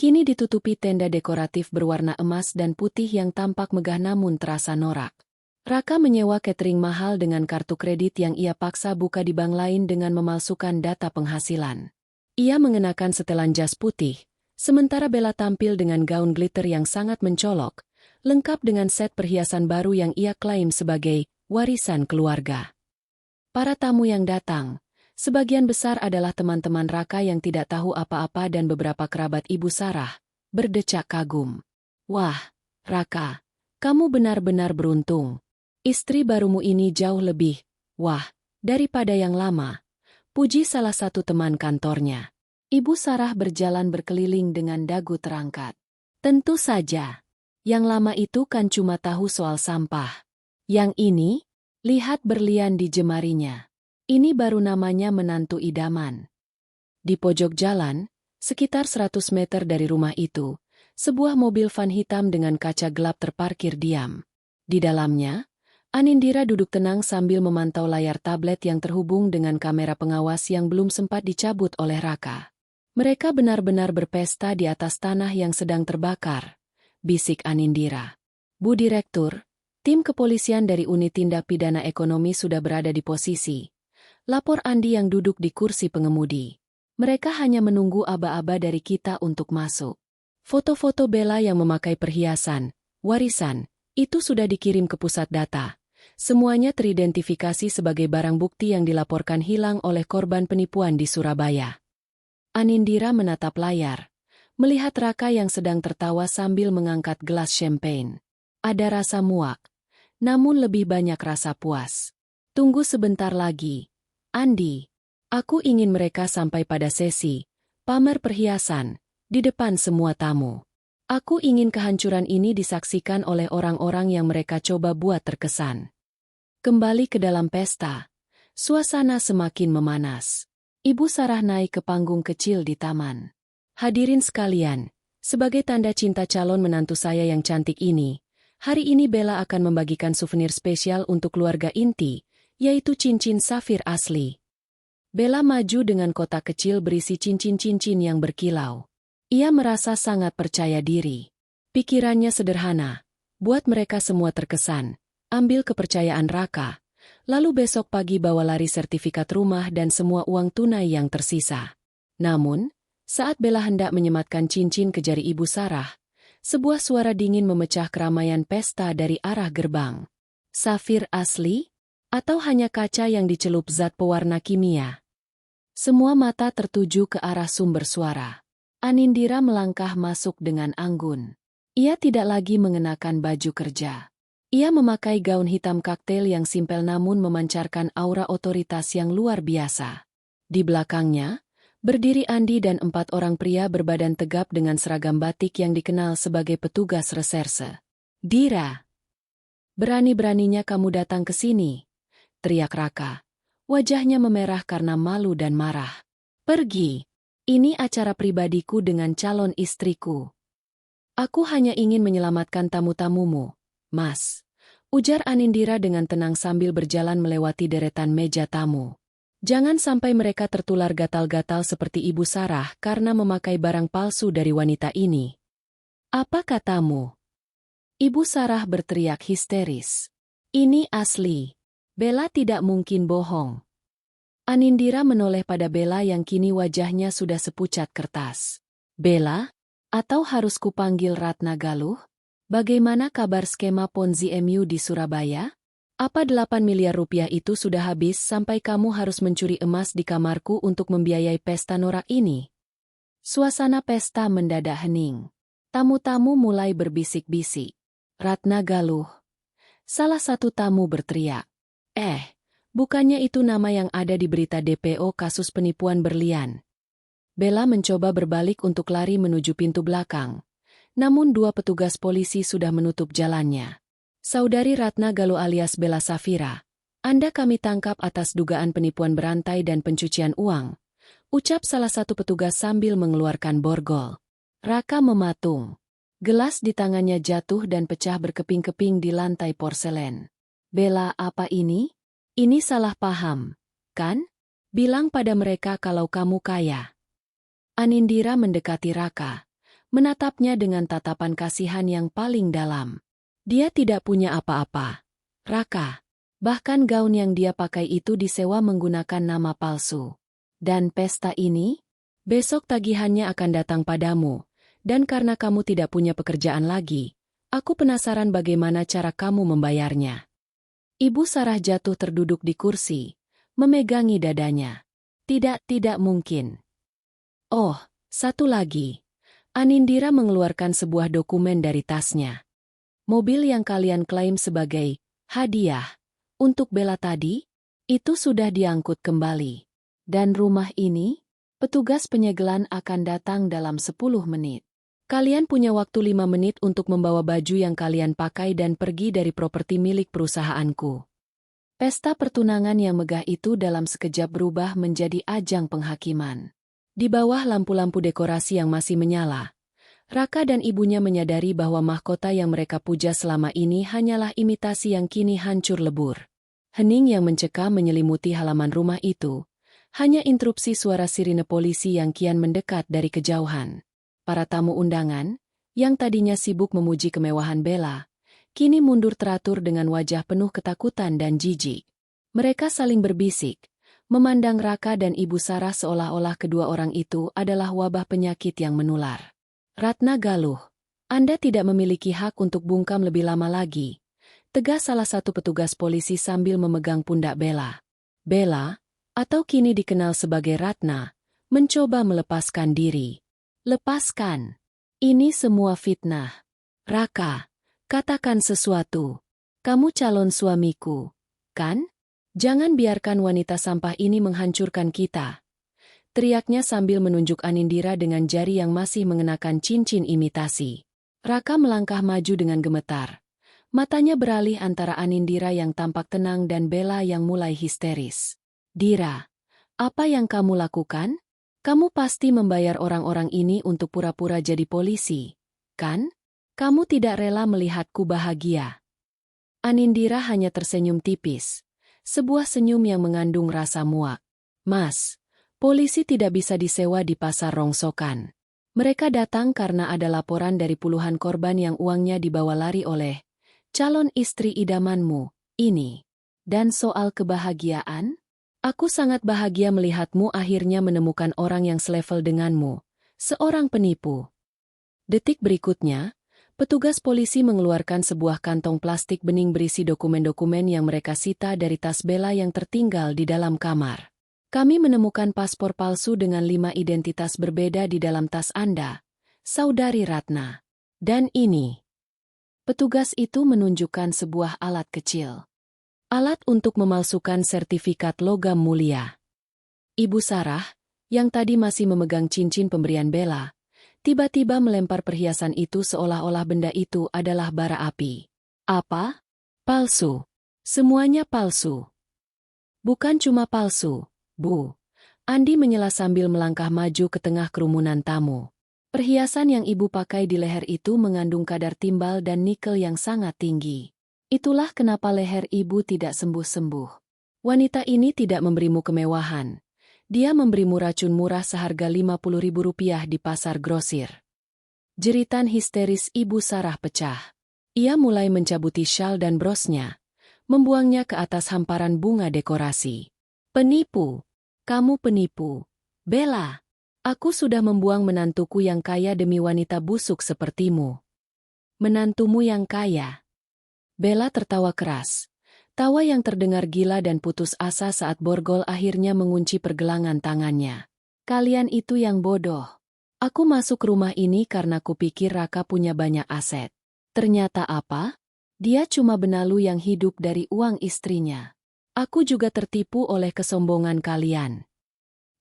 kini ditutupi tenda dekoratif berwarna emas dan putih yang tampak megah namun terasa norak. Raka menyewa catering mahal dengan kartu kredit yang ia paksa buka di bank lain dengan memalsukan data penghasilan. Ia mengenakan setelan jas putih, sementara Bella tampil dengan gaun glitter yang sangat mencolok, lengkap dengan set perhiasan baru yang ia klaim sebagai warisan keluarga. Para tamu yang datang, sebagian besar adalah teman-teman Raka yang tidak tahu apa-apa dan beberapa kerabat Ibu Sarah, berdecak kagum. Wah, Raka, kamu benar-benar beruntung. Istri barumu ini jauh lebih, wah, daripada yang lama. Puji salah satu teman kantornya. Ibu Sarah berjalan berkeliling dengan dagu terangkat. Tentu saja. Yang lama itu kan cuma tahu soal sampah. Yang ini, lihat berlian di jemarinya. Ini baru namanya menantu idaman. Di pojok jalan, sekitar 100 meter dari rumah itu, sebuah mobil van hitam dengan kaca gelap terparkir diam. Di dalamnya, Anindira duduk tenang sambil memantau layar tablet yang terhubung dengan kamera pengawas yang belum sempat dicabut oleh Raka. Mereka benar-benar berpesta di atas tanah yang sedang terbakar, bisik Anindira. Bu Direktur, tim kepolisian dari Unit Tindak Pidana Ekonomi sudah berada di posisi. Lapor Andi yang duduk di kursi pengemudi. Mereka hanya menunggu aba-aba dari kita untuk masuk. Foto-foto Bella yang memakai perhiasan, warisan, itu sudah dikirim ke pusat data. Semuanya teridentifikasi sebagai barang bukti yang dilaporkan hilang oleh korban penipuan di Surabaya. Anindira menatap layar, melihat Raka yang sedang tertawa sambil mengangkat gelas champagne. Ada rasa muak, namun lebih banyak rasa puas. Tunggu sebentar lagi, Andi. Aku ingin mereka sampai pada sesi pamer perhiasan di depan semua tamu. Aku ingin kehancuran ini disaksikan oleh orang-orang yang mereka coba buat terkesan. Kembali ke dalam pesta, suasana semakin memanas. Ibu Sarah naik ke panggung kecil di taman. Hadirin sekalian, sebagai tanda cinta calon menantu saya yang cantik ini, hari ini Bella akan membagikan souvenir spesial untuk keluarga inti, yaitu cincin safir asli. Bella maju dengan kotak kecil berisi cincin-cincin yang berkilau. Ia merasa sangat percaya diri. Pikirannya sederhana, buat mereka semua terkesan. Ambil kepercayaan Raka, lalu besok pagi bawa lari sertifikat rumah dan semua uang tunai yang tersisa. Namun, saat Bella hendak menyematkan cincin ke jari Ibu Sarah, sebuah suara dingin memecah keramaian pesta dari arah gerbang. Safir asli? Atau hanya kaca yang dicelup zat pewarna kimia? Semua mata tertuju ke arah sumber suara. Anindira melangkah masuk dengan anggun. Ia tidak lagi mengenakan baju kerja. Ia memakai gaun hitam kaktail yang simpel namun memancarkan aura otoritas yang luar biasa. Di belakangnya, berdiri Andi dan 4 orang pria berbadan tegap dengan seragam batik yang dikenal sebagai petugas reserse. Dira, berani-beraninya kamu datang ke sini, teriak Raka. Wajahnya memerah karena malu dan marah. Pergi, ini acara pribadiku dengan calon istriku. Aku hanya ingin menyelamatkan tamu-tamumu, Mas. Ujar Anindira dengan tenang sambil berjalan melewati deretan meja tamu. Jangan sampai mereka tertular gatal-gatal seperti Ibu Sarah karena memakai barang palsu dari wanita ini. Apa katamu? Ibu Sarah berteriak histeris. Ini asli. Bella tidak mungkin bohong. Anindira menoleh pada Bella yang kini wajahnya sudah sepucat kertas. Bella? Atau harus kupanggil Ratna Galuh? Bagaimana kabar skema Ponzi MU di Surabaya? Apa 8 miliar rupiah itu sudah habis sampai kamu harus mencuri emas di kamarku untuk membiayai pesta norak ini? Suasana pesta mendadak hening. Tamu-tamu mulai berbisik-bisik. Ratna Galuh. Salah satu tamu berteriak. Bukannya itu nama yang ada di berita DPO kasus penipuan berlian. Bella mencoba berbalik untuk lari menuju pintu belakang. Namun dua petugas polisi sudah menutup jalannya. Saudari Ratna Galuh alias Bella Safira, Anda kami tangkap atas dugaan penipuan berantai dan pencucian uang, ucap salah satu petugas sambil mengeluarkan borgol. Raka mematung. Gelas di tangannya jatuh dan pecah berkeping-keping di lantai porselen. Bella, apa ini? Ini salah paham, kan? Bilang pada mereka kalau kamu kaya. Anindira mendekati Raka, menatapnya dengan tatapan kasihan yang paling dalam. Dia tidak punya apa-apa. Raka. Bahkan gaun yang dia pakai itu disewa menggunakan nama palsu. Dan pesta ini? Besok tagihannya akan datang padamu. Dan karena kamu tidak punya pekerjaan lagi, aku penasaran bagaimana cara kamu membayarnya. Ibu Sarah jatuh terduduk di kursi, memegangi dadanya. Tidak mungkin. Oh, satu lagi. Anindira mengeluarkan sebuah dokumen dari tasnya. Mobil yang kalian klaim sebagai hadiah untuk Bella tadi, itu sudah diangkut kembali. Dan rumah ini, petugas penyegelan akan datang dalam 10 menit. Kalian punya waktu 5 menit untuk membawa baju yang kalian pakai dan pergi dari properti milik perusahaanku. Pesta pertunangan yang megah itu dalam sekejap berubah menjadi ajang penghakiman. Di bawah lampu-lampu dekorasi yang masih menyala, Raka dan ibunya menyadari bahwa mahkota yang mereka puja selama ini hanyalah imitasi yang kini hancur lebur. Hening yang mencekam menyelimuti halaman rumah itu, hanya interupsi suara sirine polisi yang kian mendekat dari kejauhan. Para tamu undangan, yang tadinya sibuk memuji kemewahan Bella, kini mundur teratur dengan wajah penuh ketakutan dan jijik. Mereka saling berbisik, memandang Raka dan Ibu Sarah seolah-olah kedua orang itu adalah wabah penyakit yang menular. Ratna Galuh, Anda tidak memiliki hak untuk bungkam lebih lama lagi, tegas salah satu petugas polisi sambil memegang pundak Bella. Bella, atau kini dikenal sebagai Ratna, mencoba melepaskan diri. Lepaskan. Ini semua fitnah. Raka, katakan sesuatu. Kamu calon suamiku, kan? Jangan biarkan wanita sampah ini menghancurkan kita. Teriaknya sambil menunjuk Anindira dengan jari yang masih mengenakan cincin imitasi. Raka melangkah maju dengan gemetar. Matanya beralih antara Anindira yang tampak tenang dan Bella yang mulai histeris. Dira, apa yang kamu lakukan? Kamu pasti membayar orang-orang ini untuk pura-pura jadi polisi, kan? Kamu tidak rela melihatku bahagia. Anindira hanya tersenyum tipis. Sebuah senyum yang mengandung rasa muak. Mas, polisi tidak bisa disewa di pasar rongsokan. Mereka datang karena ada laporan dari puluhan korban yang uangnya dibawa lari oleh calon istri idamanmu, ini. Dan soal kebahagiaan? Aku sangat bahagia melihatmu akhirnya menemukan orang yang selevel denganmu, seorang penipu. Detik berikutnya, petugas polisi mengeluarkan sebuah kantong plastik bening berisi dokumen-dokumen yang mereka sita dari tas Bella yang tertinggal di dalam kamar. Kami menemukan paspor palsu dengan 5 identitas berbeda di dalam tas Anda, Saudari Ratna. Dan ini. Petugas itu menunjukkan sebuah alat kecil. Alat untuk memalsukan sertifikat logam mulia. Ibu Sarah, yang tadi masih memegang cincin pemberian Bella, tiba-tiba melempar perhiasan itu seolah-olah benda itu adalah bara api. Apa? Palsu. Semuanya palsu. Bukan cuma palsu, Bu. Andi menyela sambil melangkah maju ke tengah kerumunan tamu. Perhiasan yang ibu pakai di leher itu mengandung kadar timbal dan nikel yang sangat tinggi. Itulah kenapa leher ibu tidak sembuh-sembuh. Wanita ini tidak memberimu kemewahan. Dia memberimu racun murah seharga Rp50.000 di pasar grosir. Jeritan histeris Ibu Sarah pecah. Ia mulai mencabuti syal dan brosnya, membuangnya ke atas hamparan bunga dekorasi. Penipu! Kamu penipu! Bella! Aku sudah membuang menantuku yang kaya demi wanita busuk sepertimu. Menantumu yang kaya. Bella tertawa keras. Tawa yang terdengar gila dan putus asa saat Borgol akhirnya mengunci pergelangan tangannya. Kalian itu yang bodoh. Aku masuk rumah ini karena kupikir Raka punya banyak aset. Ternyata apa? Dia cuma benalu yang hidup dari uang istrinya. Aku juga tertipu oleh kesombongan kalian.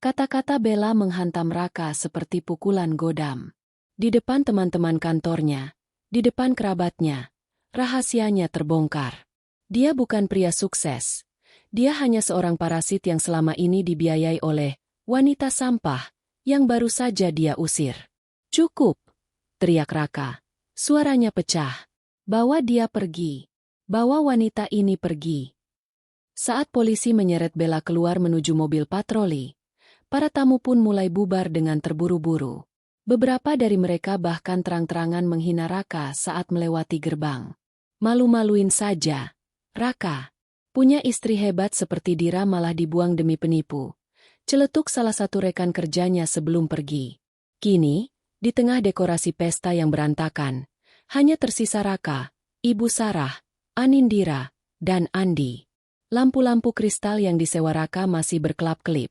Kata-kata Bella menghantam Raka seperti pukulan godam. Di depan teman-teman kantornya, di depan kerabatnya, rahasianya terbongkar. Dia bukan pria sukses. Dia hanya seorang parasit yang selama ini dibiayai oleh wanita sampah yang baru saja dia usir. Cukup! Teriak Raka. Suaranya pecah. Bawa dia pergi. Bawa wanita ini pergi. Saat polisi menyeret Bella keluar menuju mobil patroli, para tamu pun mulai bubar dengan terburu-buru. Beberapa dari mereka bahkan terang-terangan menghina Raka saat melewati gerbang. Malu-maluin saja. Raka, punya istri hebat seperti Dira malah dibuang demi penipu. Celetuk salah satu rekan kerjanya sebelum pergi. Kini, di tengah dekorasi pesta yang berantakan, hanya tersisa Raka, Ibu Sarah, Anindira, dan Andi. Lampu-lampu kristal yang disewa Raka masih berkelap-kelip.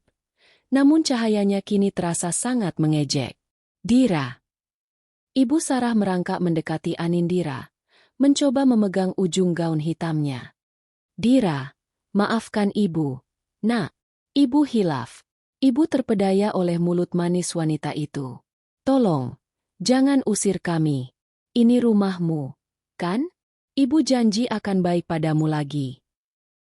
Namun cahayanya kini terasa sangat mengejek. Dira. Ibu Sarah merangkak mendekati Anindira, mencoba memegang ujung gaun hitamnya. Dira, maafkan ibu. Nak, ibu hilaf. Ibu terpedaya oleh mulut manis wanita itu. Tolong, jangan usir kami. Ini rumahmu, kan? Ibu janji akan baik padamu lagi.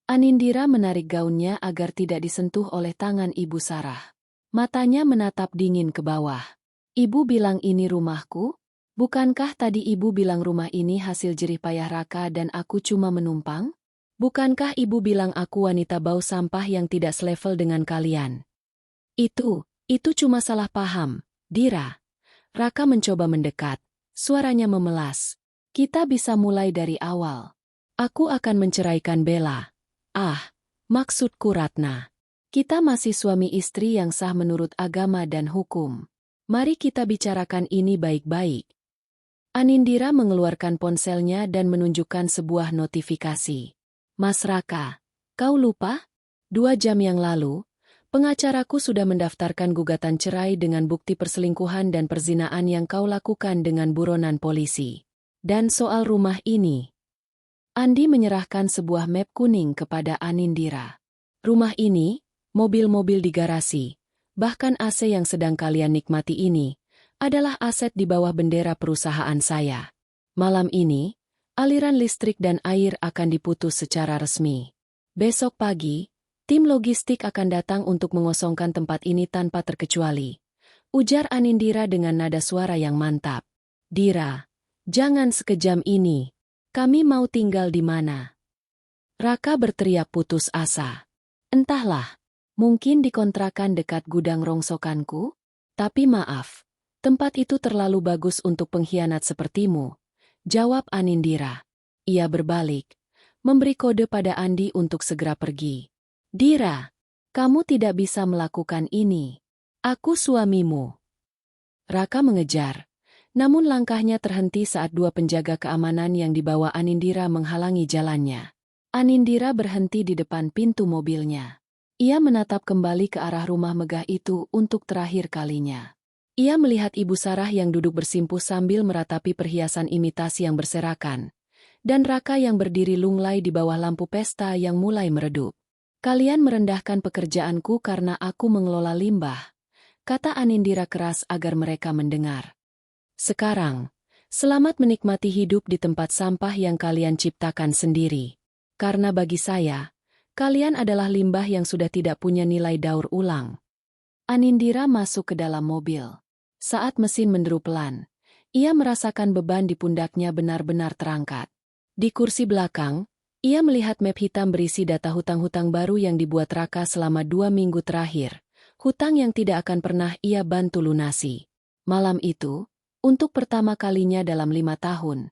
Anindira menarik gaunnya agar tidak disentuh oleh tangan Ibu Sarah. Matanya menatap dingin ke bawah. Ibu bilang ini rumahku? Bukankah tadi ibu bilang rumah ini hasil jerih payah Raka dan aku cuma menumpang? Bukankah ibu bilang aku wanita bau sampah yang tidak selevel dengan kalian? Itu cuma salah paham, Dira. Raka mencoba mendekat, suaranya memelas. Kita bisa mulai dari awal. Aku akan menceraikan Bella. Maksudku Ratna. Kita masih suami istri yang sah menurut agama dan hukum. Mari kita bicarakan ini baik-baik. Anindira mengeluarkan ponselnya dan menunjukkan sebuah notifikasi. Mas Raka, kau lupa? 2 jam yang lalu, pengacaraku sudah mendaftarkan gugatan cerai dengan bukti perselingkuhan dan perzinaan yang kau lakukan dengan buronan polisi. Dan soal rumah ini. Andi menyerahkan sebuah map kuning kepada Anindira. Rumah ini, mobil-mobil di garasi, bahkan AC yang sedang kalian nikmati ini, adalah aset di bawah bendera perusahaan saya. Malam ini, aliran listrik dan air akan diputus secara resmi. Besok pagi, tim logistik akan datang untuk mengosongkan tempat ini tanpa terkecuali. Ujar Anindira dengan nada suara yang mantap. Dira, jangan sekejam ini. Kami mau tinggal di mana? Raka berteriak putus asa. Entahlah, mungkin di kontrakan dekat gudang rongsokanku? Tapi maaf, tempat itu terlalu bagus untuk pengkhianat sepertimu, jawab Anindira. Ia berbalik, memberi kode pada Andi untuk segera pergi. Dira, kamu tidak bisa melakukan ini. Aku suamimu. Raka mengejar. Namun langkahnya terhenti saat 2 penjaga keamanan yang dibawa Anindira menghalangi jalannya. Anindira berhenti di depan pintu mobilnya. Ia menatap kembali ke arah rumah megah itu untuk terakhir kalinya. Ia melihat Ibu Sarah yang duduk bersimpuh sambil meratapi perhiasan imitasi yang berserakan, dan Raka yang berdiri lunglai di bawah lampu pesta yang mulai meredup. Kalian merendahkan pekerjaanku karena aku mengelola limbah, kata Anindira keras agar mereka mendengar. Sekarang, selamat menikmati hidup di tempat sampah yang kalian ciptakan sendiri. Karena bagi saya, kalian adalah limbah yang sudah tidak punya nilai daur ulang. Anindira masuk ke dalam mobil. Saat mesin menderu pelan, ia merasakan beban di pundaknya benar-benar terangkat. Di kursi belakang, Ia melihat map hitam berisi data hutang-hutang baru yang dibuat Raka selama 2 minggu terakhir. Hutang yang tidak akan pernah ia bantu lunasi. Malam itu, untuk pertama kalinya dalam 5 tahun,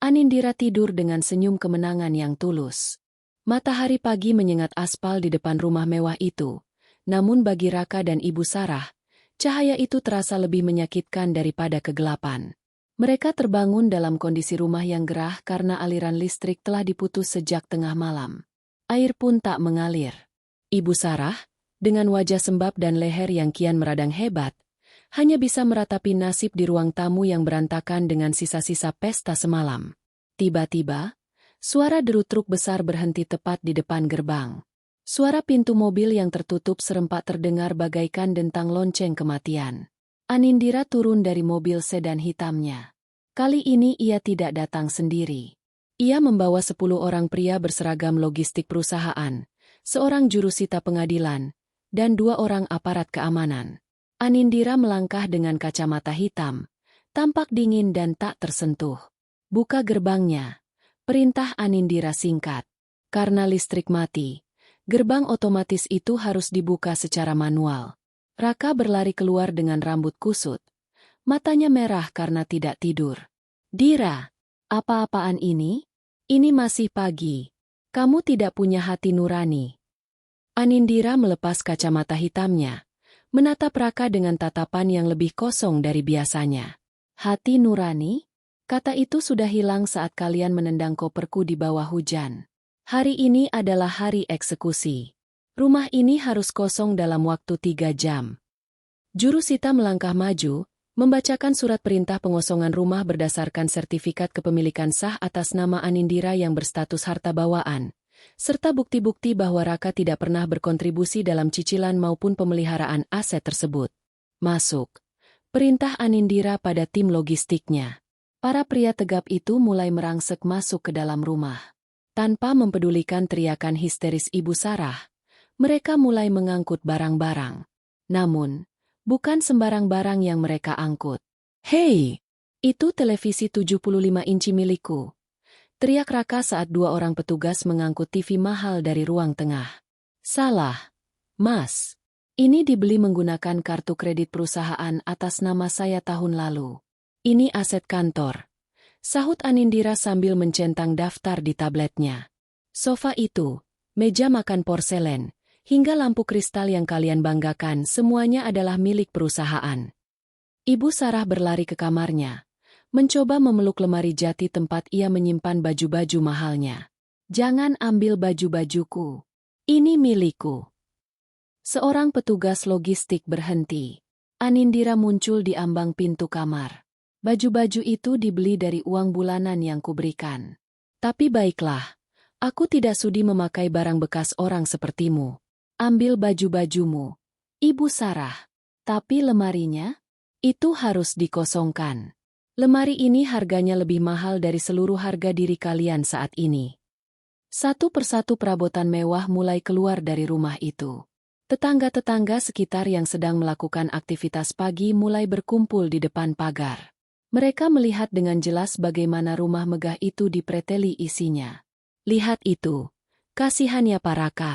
Anindira tidur dengan senyum kemenangan yang tulus. Matahari pagi menyengat aspal di depan rumah mewah itu. Namun bagi Raka dan Ibu Sarah, cahaya itu terasa lebih menyakitkan daripada kegelapan. Mereka terbangun dalam kondisi rumah yang gerah karena aliran listrik telah diputus sejak tengah malam. Air pun tak mengalir. Ibu Sarah, dengan wajah sembab dan leher yang kian meradang hebat, hanya bisa meratapi nasib di ruang tamu yang berantakan dengan sisa-sisa pesta semalam. Tiba-tiba, suara deru truk besar berhenti tepat di depan gerbang. Suara pintu mobil yang tertutup serempak terdengar bagaikan dentang lonceng kematian. Anindira turun dari mobil sedan hitamnya. Kali ini ia tidak datang sendiri. Ia membawa 10 orang pria berseragam logistik perusahaan, seorang jurusita pengadilan, dan 2 orang aparat keamanan. Anindira melangkah dengan kacamata hitam, tampak dingin dan tak tersentuh. Buka gerbangnya. Perintah Anindira singkat. Karena listrik mati, gerbang otomatis itu harus dibuka secara manual. Raka berlari keluar dengan rambut kusut. Matanya merah karena tidak tidur. Dira, apa-apaan ini? Ini masih pagi. Kamu tidak punya hati nurani. Anindira melepas kacamata hitamnya, menatap Raka dengan tatapan yang lebih kosong dari biasanya. Hati nurani? Kata itu sudah hilang saat kalian menendang koperku di bawah hujan. Hari ini adalah hari eksekusi. Rumah ini harus kosong dalam waktu 3 jam. Jurusita melangkah maju, membacakan surat perintah pengosongan rumah berdasarkan sertifikat kepemilikan sah atas nama Anindira yang berstatus harta bawaan, serta bukti-bukti bahwa Raka tidak pernah berkontribusi dalam cicilan maupun pemeliharaan aset tersebut. Masuk. Perintah Anindira pada tim logistiknya. Para pria tegap itu mulai merangsek masuk ke dalam rumah. Tanpa mempedulikan teriakan histeris Ibu Sarah, mereka mulai mengangkut barang-barang. Namun, bukan sembarang barang yang mereka angkut. "Hei, itu televisi 75 inci milikku," teriak Raka saat 2 orang petugas mengangkut TV mahal dari ruang tengah. "Salah, Mas. Ini dibeli menggunakan kartu kredit perusahaan atas nama saya tahun lalu. Ini aset kantor," sahut Anindira sambil mencentang daftar di tabletnya. "Sofa itu, meja makan porselen, hingga lampu kristal yang kalian banggakan semuanya adalah milik perusahaan." Ibu Sarah berlari ke kamarnya, mencoba memeluk lemari jati tempat ia menyimpan baju-baju mahalnya. "Jangan ambil baju-bajuku. Ini milikku." Seorang petugas logistik berhenti. Anindira muncul di ambang pintu kamar. "Baju-baju itu dibeli dari uang bulanan yang kuberikan. Tapi baiklah, aku tidak sudi memakai barang bekas orang sepertimu. Ambil baju-bajumu, Ibu Sarah. Tapi lemarinya? Itu harus dikosongkan. Lemari ini harganya lebih mahal dari seluruh harga diri kalian saat ini." Satu persatu perabotan mewah mulai keluar dari rumah itu. Tetangga-tetangga sekitar yang sedang melakukan aktivitas pagi mulai berkumpul di depan pagar. Mereka melihat dengan jelas bagaimana rumah megah itu dipreteli isinya. "Lihat itu. Kasihan ya Pak Raka.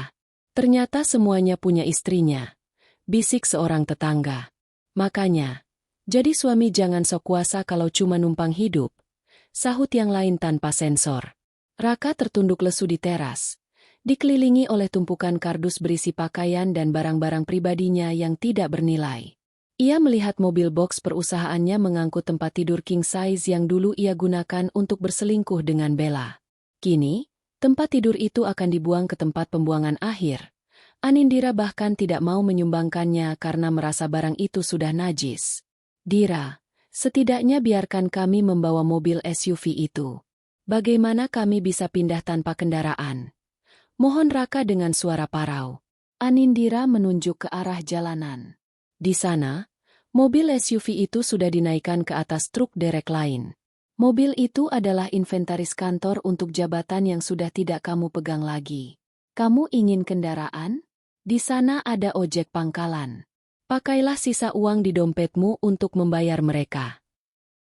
Ternyata semuanya punya istrinya," bisik seorang tetangga. "Makanya, jadi suami jangan sok kuasa kalau cuma numpang hidup," sahut yang lain tanpa sensor. Raka tertunduk lesu di teras, dikelilingi oleh tumpukan kardus berisi pakaian dan barang-barang pribadinya yang tidak bernilai. Ia melihat mobil box perusahaannya mengangkut tempat tidur king size yang dulu ia gunakan untuk berselingkuh dengan Bella. Kini, tempat tidur itu akan dibuang ke tempat pembuangan akhir. Anindira bahkan tidak mau menyumbangkannya karena merasa barang itu sudah najis. "Dira, setidaknya biarkan kami membawa mobil SUV itu. Bagaimana kami bisa pindah tanpa kendaraan?" mohon Raka dengan suara parau. Anindira menunjuk ke arah jalanan. Di sana, mobil SUV itu sudah dinaikkan ke atas truk derek lain. "Mobil itu adalah inventaris kantor untuk jabatan yang sudah tidak kamu pegang lagi. Kamu ingin kendaraan? Di sana ada ojek pangkalan. Pakailah sisa uang di dompetmu untuk membayar mereka."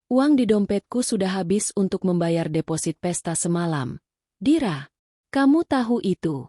"Uang di dompetku sudah habis untuk membayar deposit pesta semalam, Dira." Kamu tahu itu?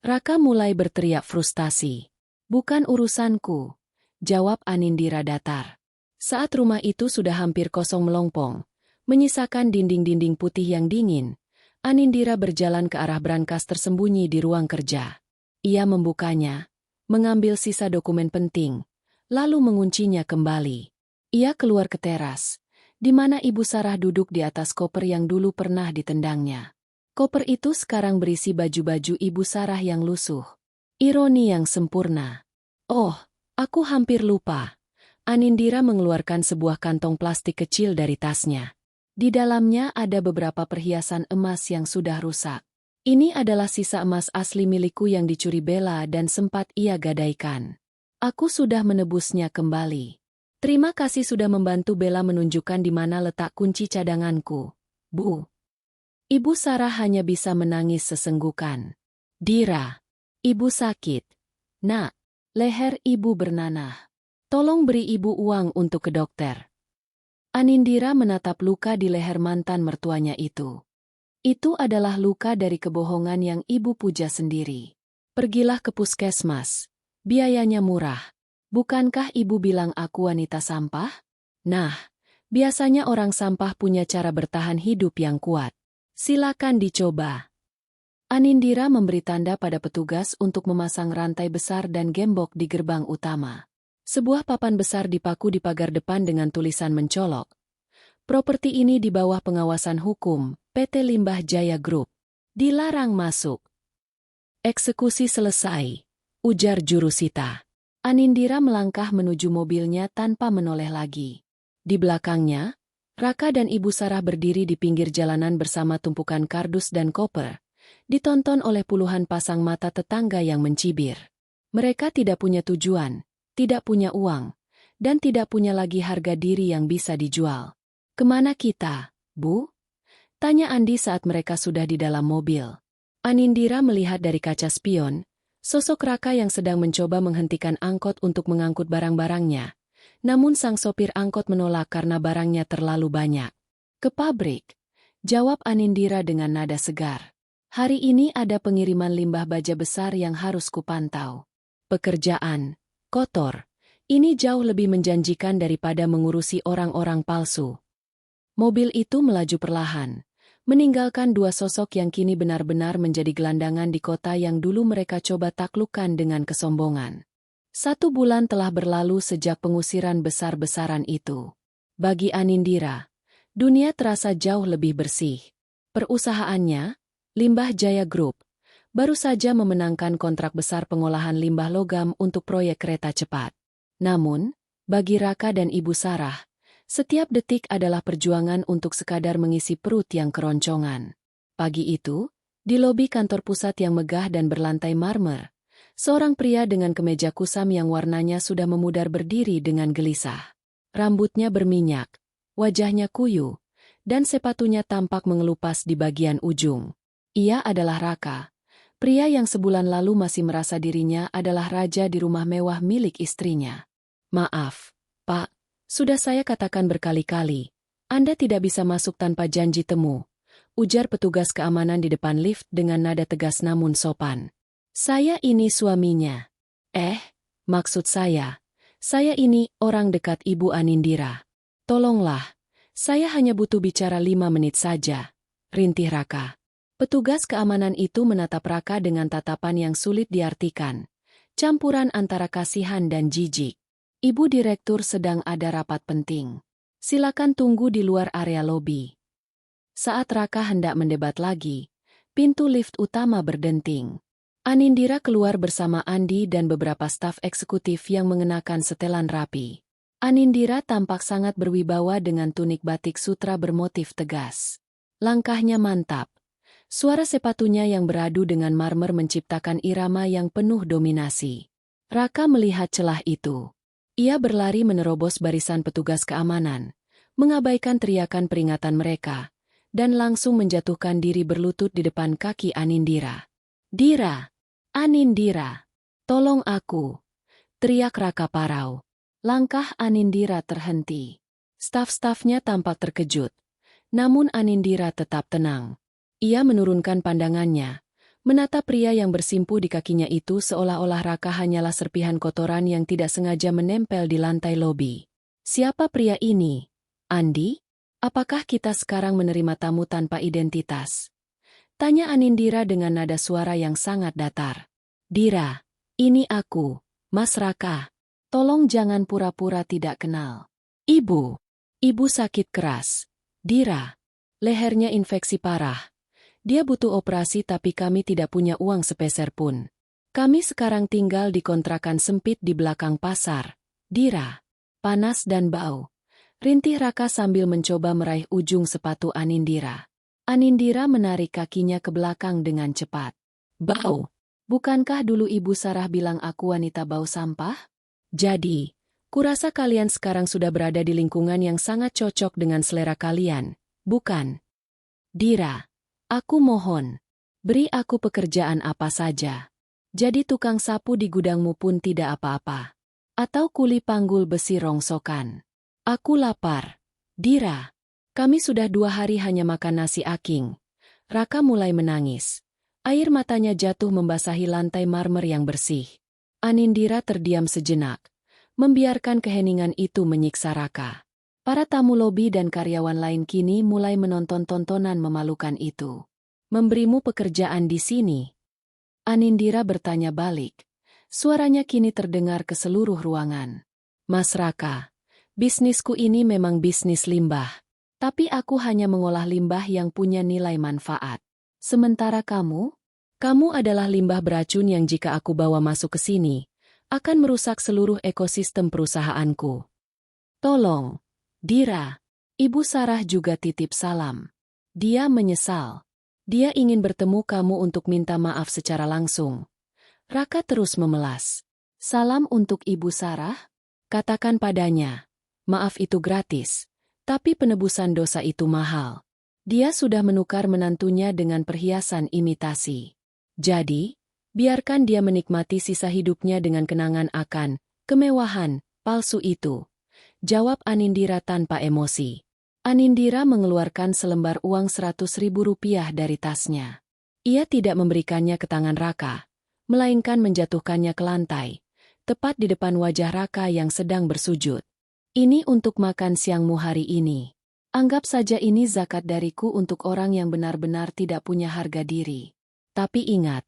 Raka mulai berteriak frustasi. Bukan urusanku, jawab Anindira datar. Saat rumah itu sudah hampir kosong melompong, menyisakan dinding-dinding putih yang dingin, Anindira berjalan ke arah brankas tersembunyi di ruang kerja. Ia membukanya, mengambil sisa dokumen penting, lalu menguncinya kembali. Ia keluar ke teras, di mana Ibu Sarah duduk di atas koper yang dulu pernah ditendangnya. Koper itu sekarang berisi baju-baju Ibu Sarah yang lusuh. Ironi yang sempurna. Oh, aku hampir lupa. Anindira mengeluarkan sebuah kantong plastik kecil dari tasnya. Di dalamnya ada beberapa perhiasan emas yang sudah rusak. Ini adalah sisa emas asli milikku yang dicuri Bella dan sempat ia gadaikan. Aku sudah menebusnya kembali. Terima kasih sudah membantu Bella menunjukkan di mana letak kunci cadanganku, Bu. Ibu Sarah hanya bisa menangis sesenggukan. Dira, ibu sakit. Nak, leher ibu bernanah. Tolong beri ibu uang untuk ke dokter. Anindira menatap luka di leher mantan mertuanya itu. Itu adalah luka dari kebohongan yang ibu puja sendiri. Pergilah ke puskesmas. Biayanya murah. Bukankah ibu bilang aku wanita sampah? Nah, biasanya orang sampah punya cara bertahan hidup yang kuat. Silakan dicoba. Anindira memberi tanda pada petugas untuk memasang rantai besar dan gembok di gerbang utama. Sebuah papan besar dipaku di pagar depan dengan tulisan mencolok. Properti ini di bawah pengawasan hukum, PT Limbah Jaya Group. Dilarang masuk. Eksekusi selesai, ujar jurusita. Anindira melangkah menuju mobilnya tanpa menoleh lagi. Di belakangnya, Raka dan Ibu Sarah berdiri di pinggir jalanan bersama tumpukan kardus dan koper, ditonton oleh puluhan pasang mata tetangga yang mencibir. Mereka tidak punya tujuan, tidak punya uang, dan tidak punya lagi harga diri yang bisa dijual. Kemana kita, Bu? Tanya Andi saat mereka sudah di dalam mobil. Anindira melihat dari kaca spion, sosok Raka yang sedang mencoba menghentikan angkot untuk mengangkut barang-barangnya. Namun sang sopir angkot menolak karena barangnya terlalu banyak. Ke pabrik, jawab Anindira dengan nada segar. Hari ini ada pengiriman limbah baja besar yang harus kupantau. Pekerjaan, kotor, ini jauh lebih menjanjikan daripada mengurusi orang-orang palsu. Mobil itu melaju perlahan, meninggalkan dua sosok yang kini benar-benar menjadi gelandangan di kota yang dulu mereka coba taklukkan dengan kesombongan. 1 bulan telah berlalu sejak pengusiran besar-besaran itu. Bagi Anindira, dunia terasa jauh lebih bersih. Perusahaannya, Limbah Jaya Group, baru saja memenangkan kontrak besar pengolahan limbah logam untuk proyek kereta cepat. Namun, bagi Raka dan Ibu Sarah, setiap detik adalah perjuangan untuk sekadar mengisi perut yang keroncongan. Pagi itu, di lobi kantor pusat yang megah dan berlantai marmer, seorang pria dengan kemeja kusam yang warnanya sudah memudar berdiri dengan gelisah. Rambutnya berminyak, wajahnya kuyu, dan sepatunya tampak mengelupas di bagian ujung. Ia adalah Raka, pria yang sebulan lalu masih merasa dirinya adalah raja di rumah mewah milik istrinya. Maaf, Pak, sudah saya katakan berkali-kali, Anda tidak bisa masuk tanpa janji temu, ujar petugas keamanan di depan lift dengan nada tegas namun sopan. Saya ini suaminya. Maksud saya ini orang dekat Ibu Anindira. Tolonglah, saya hanya butuh bicara 5 menit saja, rintih Raka. Petugas keamanan itu menatap Raka dengan tatapan yang sulit diartikan, campuran antara kasihan dan jijik. Ibu Direktur sedang ada rapat penting. Silakan tunggu di luar area lobi. Saat Raka hendak mendebat lagi, pintu lift utama berdenting. Anindira keluar bersama Andi dan beberapa staf eksekutif yang mengenakan setelan rapi. Anindira tampak sangat berwibawa dengan tunik batik sutra bermotif tegas. Langkahnya mantap. Suara sepatunya yang beradu dengan marmer menciptakan irama yang penuh dominasi. Raka melihat celah itu. Ia berlari menerobos barisan petugas keamanan, mengabaikan teriakan peringatan mereka, dan langsung menjatuhkan diri berlutut di depan kaki Anindira. Dira! Anindira! Tolong aku! Teriak Raka parau. Langkah Anindira terhenti. Staf-stafnya tampak terkejut. Namun Anindira tetap tenang. Ia menurunkan pandangannya, menatap pria yang bersimpu di kakinya itu seolah-olah Raka hanyalah serpihan kotoran yang tidak sengaja menempel di lantai lobi. Siapa pria ini? Andi? Apakah kita sekarang menerima tamu tanpa identitas? Tanya Anindira dengan nada suara yang sangat datar. Dira, ini aku, Mas Raka. Tolong jangan pura-pura tidak kenal. Ibu. Ibu sakit keras. Dira. Lehernya infeksi parah. Dia butuh operasi tapi kami tidak punya uang sepeser pun. Kami sekarang tinggal di kontrakan sempit di belakang pasar. Dira. Panas dan bau. Rintih Raka sambil mencoba meraih ujung sepatu Anindira. Anindira menarik kakinya ke belakang dengan cepat. Bau. Bukankah dulu Ibu Sarah bilang aku wanita bau sampah? Jadi, kurasa kalian sekarang sudah berada di lingkungan yang sangat cocok dengan selera kalian, bukan? Dira. Aku mohon, beri aku pekerjaan apa saja. Jadi tukang sapu di gudangmu pun tidak apa-apa. Atau kuli panggul besi rongsokan. Aku lapar. Dira, kami sudah 2 hari hanya makan nasi aking. Raka mulai menangis. Air matanya jatuh membasahi lantai marmer yang bersih. Anindira terdiam sejenak, membiarkan keheningan itu menyiksa Raka. Para tamu lobi dan karyawan lain kini mulai menonton tontonan memalukan itu. Memberimu pekerjaan di sini? Anindira bertanya balik. Suaranya kini terdengar ke seluruh ruangan. Mas Raka, bisnisku ini memang bisnis limbah. Tapi aku hanya mengolah limbah yang punya nilai manfaat. Sementara kamu adalah limbah beracun yang jika aku bawa masuk ke sini, akan merusak seluruh ekosistem perusahaanku. Tolong. Dira, Ibu Sarah juga titip salam. Dia menyesal. Dia ingin bertemu kamu untuk minta maaf secara langsung. Raka terus memelas. Salam untuk Ibu Sarah? Katakan padanya. Maaf itu gratis, tapi penebusan dosa itu mahal. Dia sudah menukar menantunya dengan perhiasan imitasi. Jadi, biarkan dia menikmati sisa hidupnya dengan kenangan akan kemewahan palsu itu. Jawab Anindira tanpa emosi. Anindira mengeluarkan selembar uang 100.000 rupiah dari tasnya. Ia tidak memberikannya ke tangan Raka, melainkan menjatuhkannya ke lantai, tepat di depan wajah Raka yang sedang bersujud. Ini untuk makan siangmu hari ini. Anggap saja ini zakat dariku untuk orang yang benar-benar tidak punya harga diri. Tapi ingat,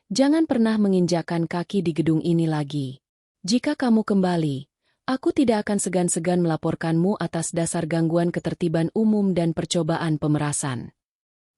jangan pernah menginjakkan kaki di gedung ini lagi. Jika kamu kembali, aku tidak akan segan-segan melaporkanmu atas dasar gangguan ketertiban umum dan percobaan pemerasan.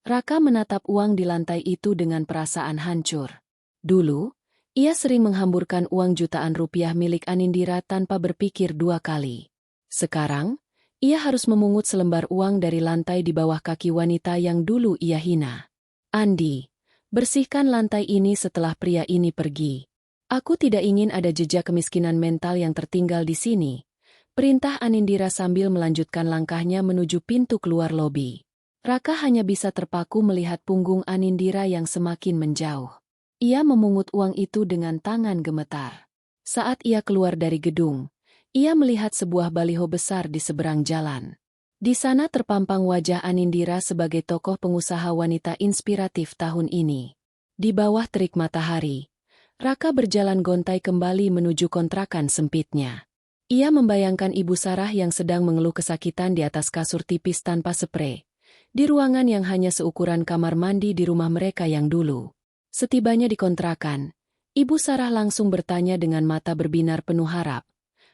Raka menatap uang di lantai itu dengan perasaan hancur. Dulu, ia sering menghamburkan uang jutaan rupiah milik Anindira tanpa berpikir 2 kali. Sekarang, ia harus memungut selembar uang dari lantai di bawah kaki wanita yang dulu ia hina. Andi, bersihkan lantai ini setelah pria ini pergi. Aku tidak ingin ada jejak kemiskinan mental yang tertinggal di sini. Perintah Anindira sambil melanjutkan langkahnya menuju pintu keluar lobi. Raka hanya bisa terpaku melihat punggung Anindira yang semakin menjauh. Ia memungut uang itu dengan tangan gemetar. Saat ia keluar dari gedung, ia melihat sebuah baliho besar di seberang jalan. Di sana terpampang wajah Anindira sebagai tokoh pengusaha wanita inspiratif tahun ini. Di bawah terik matahari, Raka berjalan gontai kembali menuju kontrakan sempitnya. Ia membayangkan Ibu Sarah yang sedang mengeluh kesakitan di atas kasur tipis tanpa sprei, di ruangan yang hanya seukuran kamar mandi di rumah mereka yang dulu. Setibanya di kontrakan, Ibu Sarah langsung bertanya dengan mata berbinar penuh harap.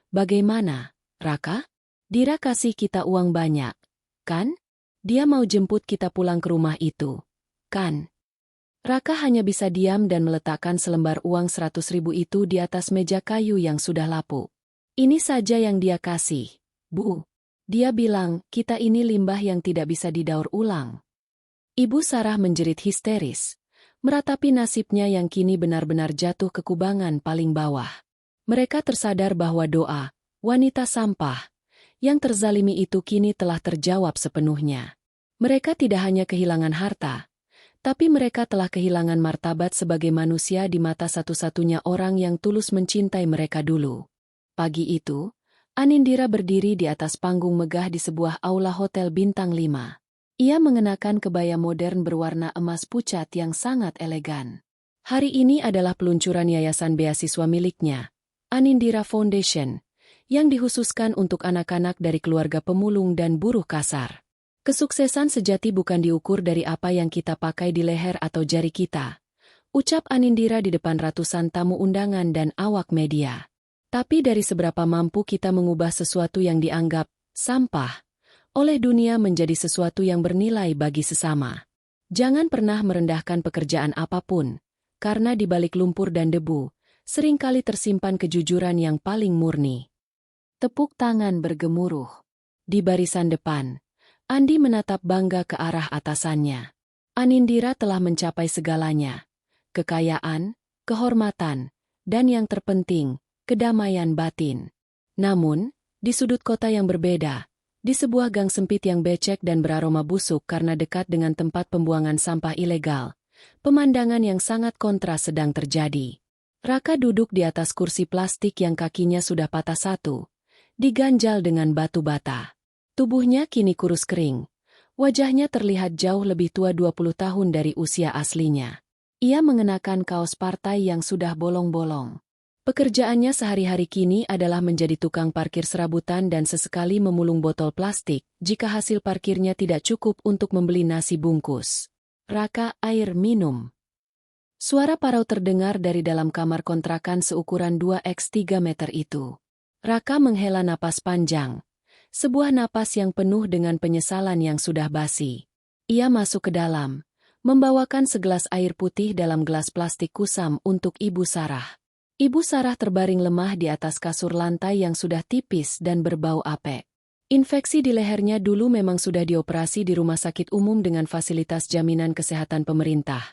Bagaimana, Raka? Dira kasih kita uang banyak, kan? Dia mau jemput kita pulang ke rumah itu, kan? Raka hanya bisa diam dan meletakkan selembar uang 100.000 itu di atas meja kayu yang sudah lapuk. Ini saja yang dia kasih, Bu. Dia bilang, kita ini limbah yang tidak bisa didaur ulang. Ibu Sarah menjerit histeris, meratapi nasibnya yang kini benar-benar jatuh ke kubangan paling bawah. Mereka tersadar bahwa doa, wanita sampah, yang terzalimi itu kini telah terjawab sepenuhnya. Mereka tidak hanya kehilangan harta, tapi mereka telah kehilangan martabat sebagai manusia di mata satu-satunya orang yang tulus mencintai mereka dulu. Pagi itu, Anindira berdiri di atas panggung megah di sebuah aula hotel bintang 5. Ia mengenakan kebaya modern berwarna emas pucat yang sangat elegan. Hari ini adalah peluncuran yayasan beasiswa miliknya, Anindira Foundation, yang dikhususkan untuk anak-anak dari keluarga pemulung dan buruh kasar. Kesuksesan sejati bukan diukur dari apa yang kita pakai di leher atau jari kita, ucap Anindira di depan ratusan tamu undangan dan awak media. Tapi dari seberapa mampu kita mengubah sesuatu yang dianggap sampah oleh dunia menjadi sesuatu yang bernilai bagi sesama. Jangan pernah merendahkan pekerjaan apapun, karena di balik lumpur dan debu, seringkali tersimpan kejujuran yang paling murni. Tepuk tangan bergemuruh. Di barisan depan, Andi menatap bangga ke arah atasannya. Anindira telah mencapai segalanya. Kekayaan, kehormatan, dan yang terpenting, kedamaian batin. Namun, di sudut kota yang berbeda, di sebuah gang sempit yang becek dan beraroma busuk karena dekat dengan tempat pembuangan sampah ilegal, pemandangan yang sangat kontras sedang terjadi. Raka duduk di atas kursi plastik yang kakinya sudah patah satu, diganjal dengan batu bata. Tubuhnya kini kurus kering. Wajahnya terlihat jauh lebih tua 20 tahun dari usia aslinya. Ia mengenakan kaos partai yang sudah bolong-bolong. Pekerjaannya sehari-hari kini adalah menjadi tukang parkir serabutan dan sesekali memulung botol plastik jika hasil parkirnya tidak cukup untuk membeli nasi bungkus. Raka, air minum. Suara parau terdengar dari dalam kamar kontrakan seukuran 2x3 meter itu. Raka menghela napas panjang. Sebuah napas yang penuh dengan penyesalan yang sudah basi. Ia masuk ke dalam, membawakan segelas air putih dalam gelas plastik kusam untuk Ibu Sarah. Ibu Sarah terbaring lemah di atas kasur lantai yang sudah tipis dan berbau apek. Infeksi di lehernya dulu memang sudah dioperasi di rumah sakit umum dengan fasilitas jaminan kesehatan pemerintah.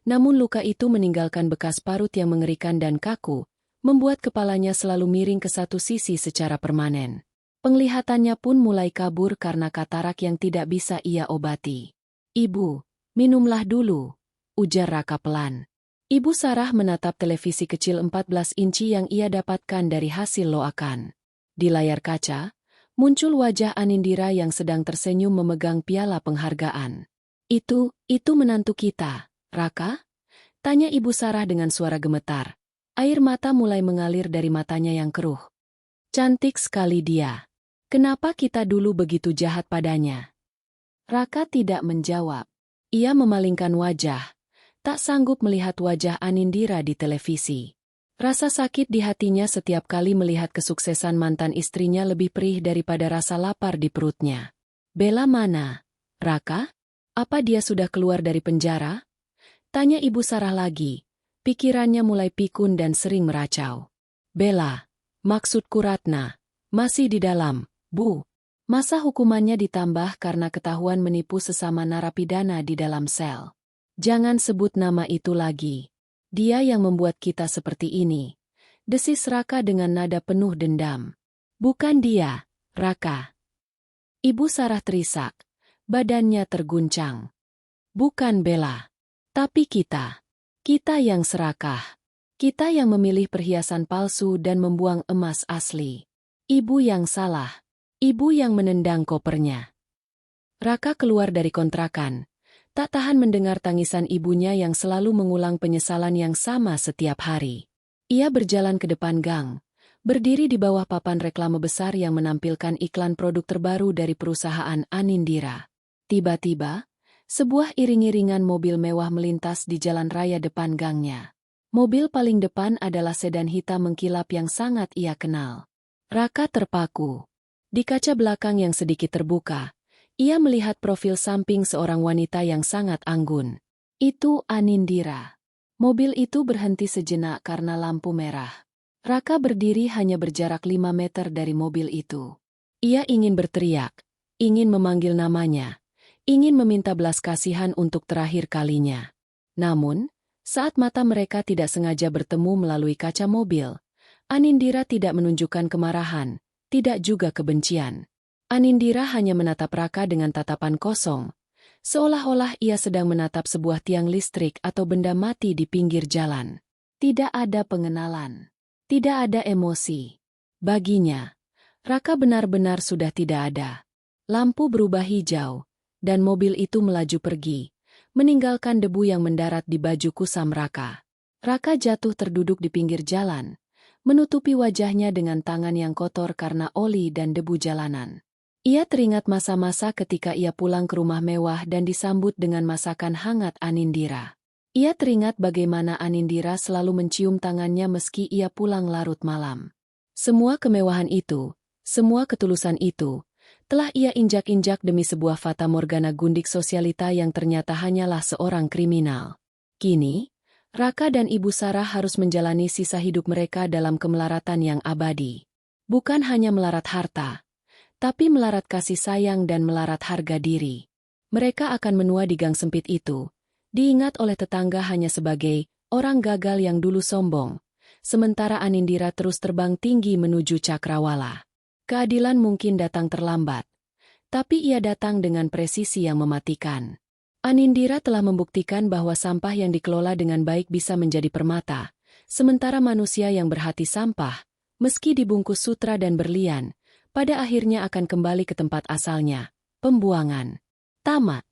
Namun luka itu meninggalkan bekas parut yang mengerikan dan kaku, membuat kepalanya selalu miring ke satu sisi secara permanen. Penglihatannya pun mulai kabur karena katarak yang tidak bisa ia obati. "Ibu, minumlah dulu," ujar Raka pelan. Ibu Sarah menatap televisi kecil 14 inci yang ia dapatkan dari hasil loakan. Di layar kaca, muncul wajah Anindira yang sedang tersenyum memegang piala penghargaan. Itu menantu kita, Raka?" tanya Ibu Sarah dengan suara gemetar. Air mata mulai mengalir dari matanya yang keruh. "Cantik sekali dia. Kenapa kita dulu begitu jahat padanya?" Raka tidak menjawab. Ia memalingkan wajah. Tak sanggup melihat wajah Anindira di televisi. Rasa sakit di hatinya setiap kali melihat kesuksesan mantan istrinya lebih perih daripada rasa lapar di perutnya. "Bella mana? Raka? Apa dia sudah keluar dari penjara?" tanya Ibu Sarah lagi. Pikirannya mulai pikun dan sering meracau. "Bella, maksudku Ratna, masih di dalam, Bu." Masa hukumannya ditambah karena ketahuan menipu sesama narapidana di dalam sel. "Jangan sebut nama itu lagi. Dia yang membuat kita seperti ini," desis Raka dengan nada penuh dendam. "Bukan dia, Raka." Ibu Sarah terisak. Badannya terguncang. "Bukan Bella. Tapi kita. Kita yang serakah. Kita yang memilih perhiasan palsu dan membuang emas asli. Ibu yang salah. Ibu yang menendang kopernya." Raka keluar dari kontrakan. Tak tahan mendengar tangisan ibunya yang selalu mengulang penyesalan yang sama setiap hari. Ia berjalan ke depan gang, berdiri di bawah papan reklame besar yang menampilkan iklan produk terbaru dari perusahaan Anindira. Tiba-tiba, sebuah iring-iringan mobil mewah melintas di jalan raya depan gangnya. Mobil paling depan adalah sedan hitam mengkilap yang sangat ia kenal. Raka terpaku. Di kaca belakang yang sedikit terbuka, ia melihat profil samping seorang wanita yang sangat anggun. Itu Anindira. Mobil itu berhenti sejenak karena lampu merah. Raka berdiri hanya berjarak 5 meter dari mobil itu. Ia ingin berteriak, ingin memanggil namanya, ingin meminta belas kasihan untuk terakhir kalinya. Namun, saat mata mereka tidak sengaja bertemu melalui kaca mobil, Anindira tidak menunjukkan kemarahan, tidak juga kebencian. Anindira hanya menatap Raka dengan tatapan kosong, seolah-olah ia sedang menatap sebuah tiang listrik atau benda mati di pinggir jalan. Tidak ada pengenalan, tidak ada emosi. Baginya, Raka benar-benar sudah tidak ada. Lampu berubah hijau, dan mobil itu melaju pergi, meninggalkan debu yang mendarat di baju kusam Raka. Raka jatuh terduduk di pinggir jalan, menutupi wajahnya dengan tangan yang kotor karena oli dan debu jalanan. Ia teringat masa-masa ketika ia pulang ke rumah mewah dan disambut dengan masakan hangat Anindira. Ia teringat bagaimana Anindira selalu mencium tangannya meski ia pulang larut malam. Semua kemewahan itu, semua ketulusan itu, telah ia injak-injak demi sebuah fata morgana gundik sosialita yang ternyata hanyalah seorang kriminal. Kini, Raka dan Ibu Sarah harus menjalani sisa hidup mereka dalam kemelaratan yang abadi. Bukan hanya melarat harta, tapi melarat kasih sayang dan melarat harga diri. Mereka akan menua di gang sempit itu, diingat oleh tetangga hanya sebagai orang gagal yang dulu sombong, sementara Anindira terus terbang tinggi menuju cakrawala. Keadilan mungkin datang terlambat, tapi ia datang dengan presisi yang mematikan. Anindira telah membuktikan bahwa sampah yang dikelola dengan baik bisa menjadi permata, sementara manusia yang berhati sampah, meski dibungkus sutra dan berlian, pada akhirnya akan kembali ke tempat asalnya, pembuangan. Tamat.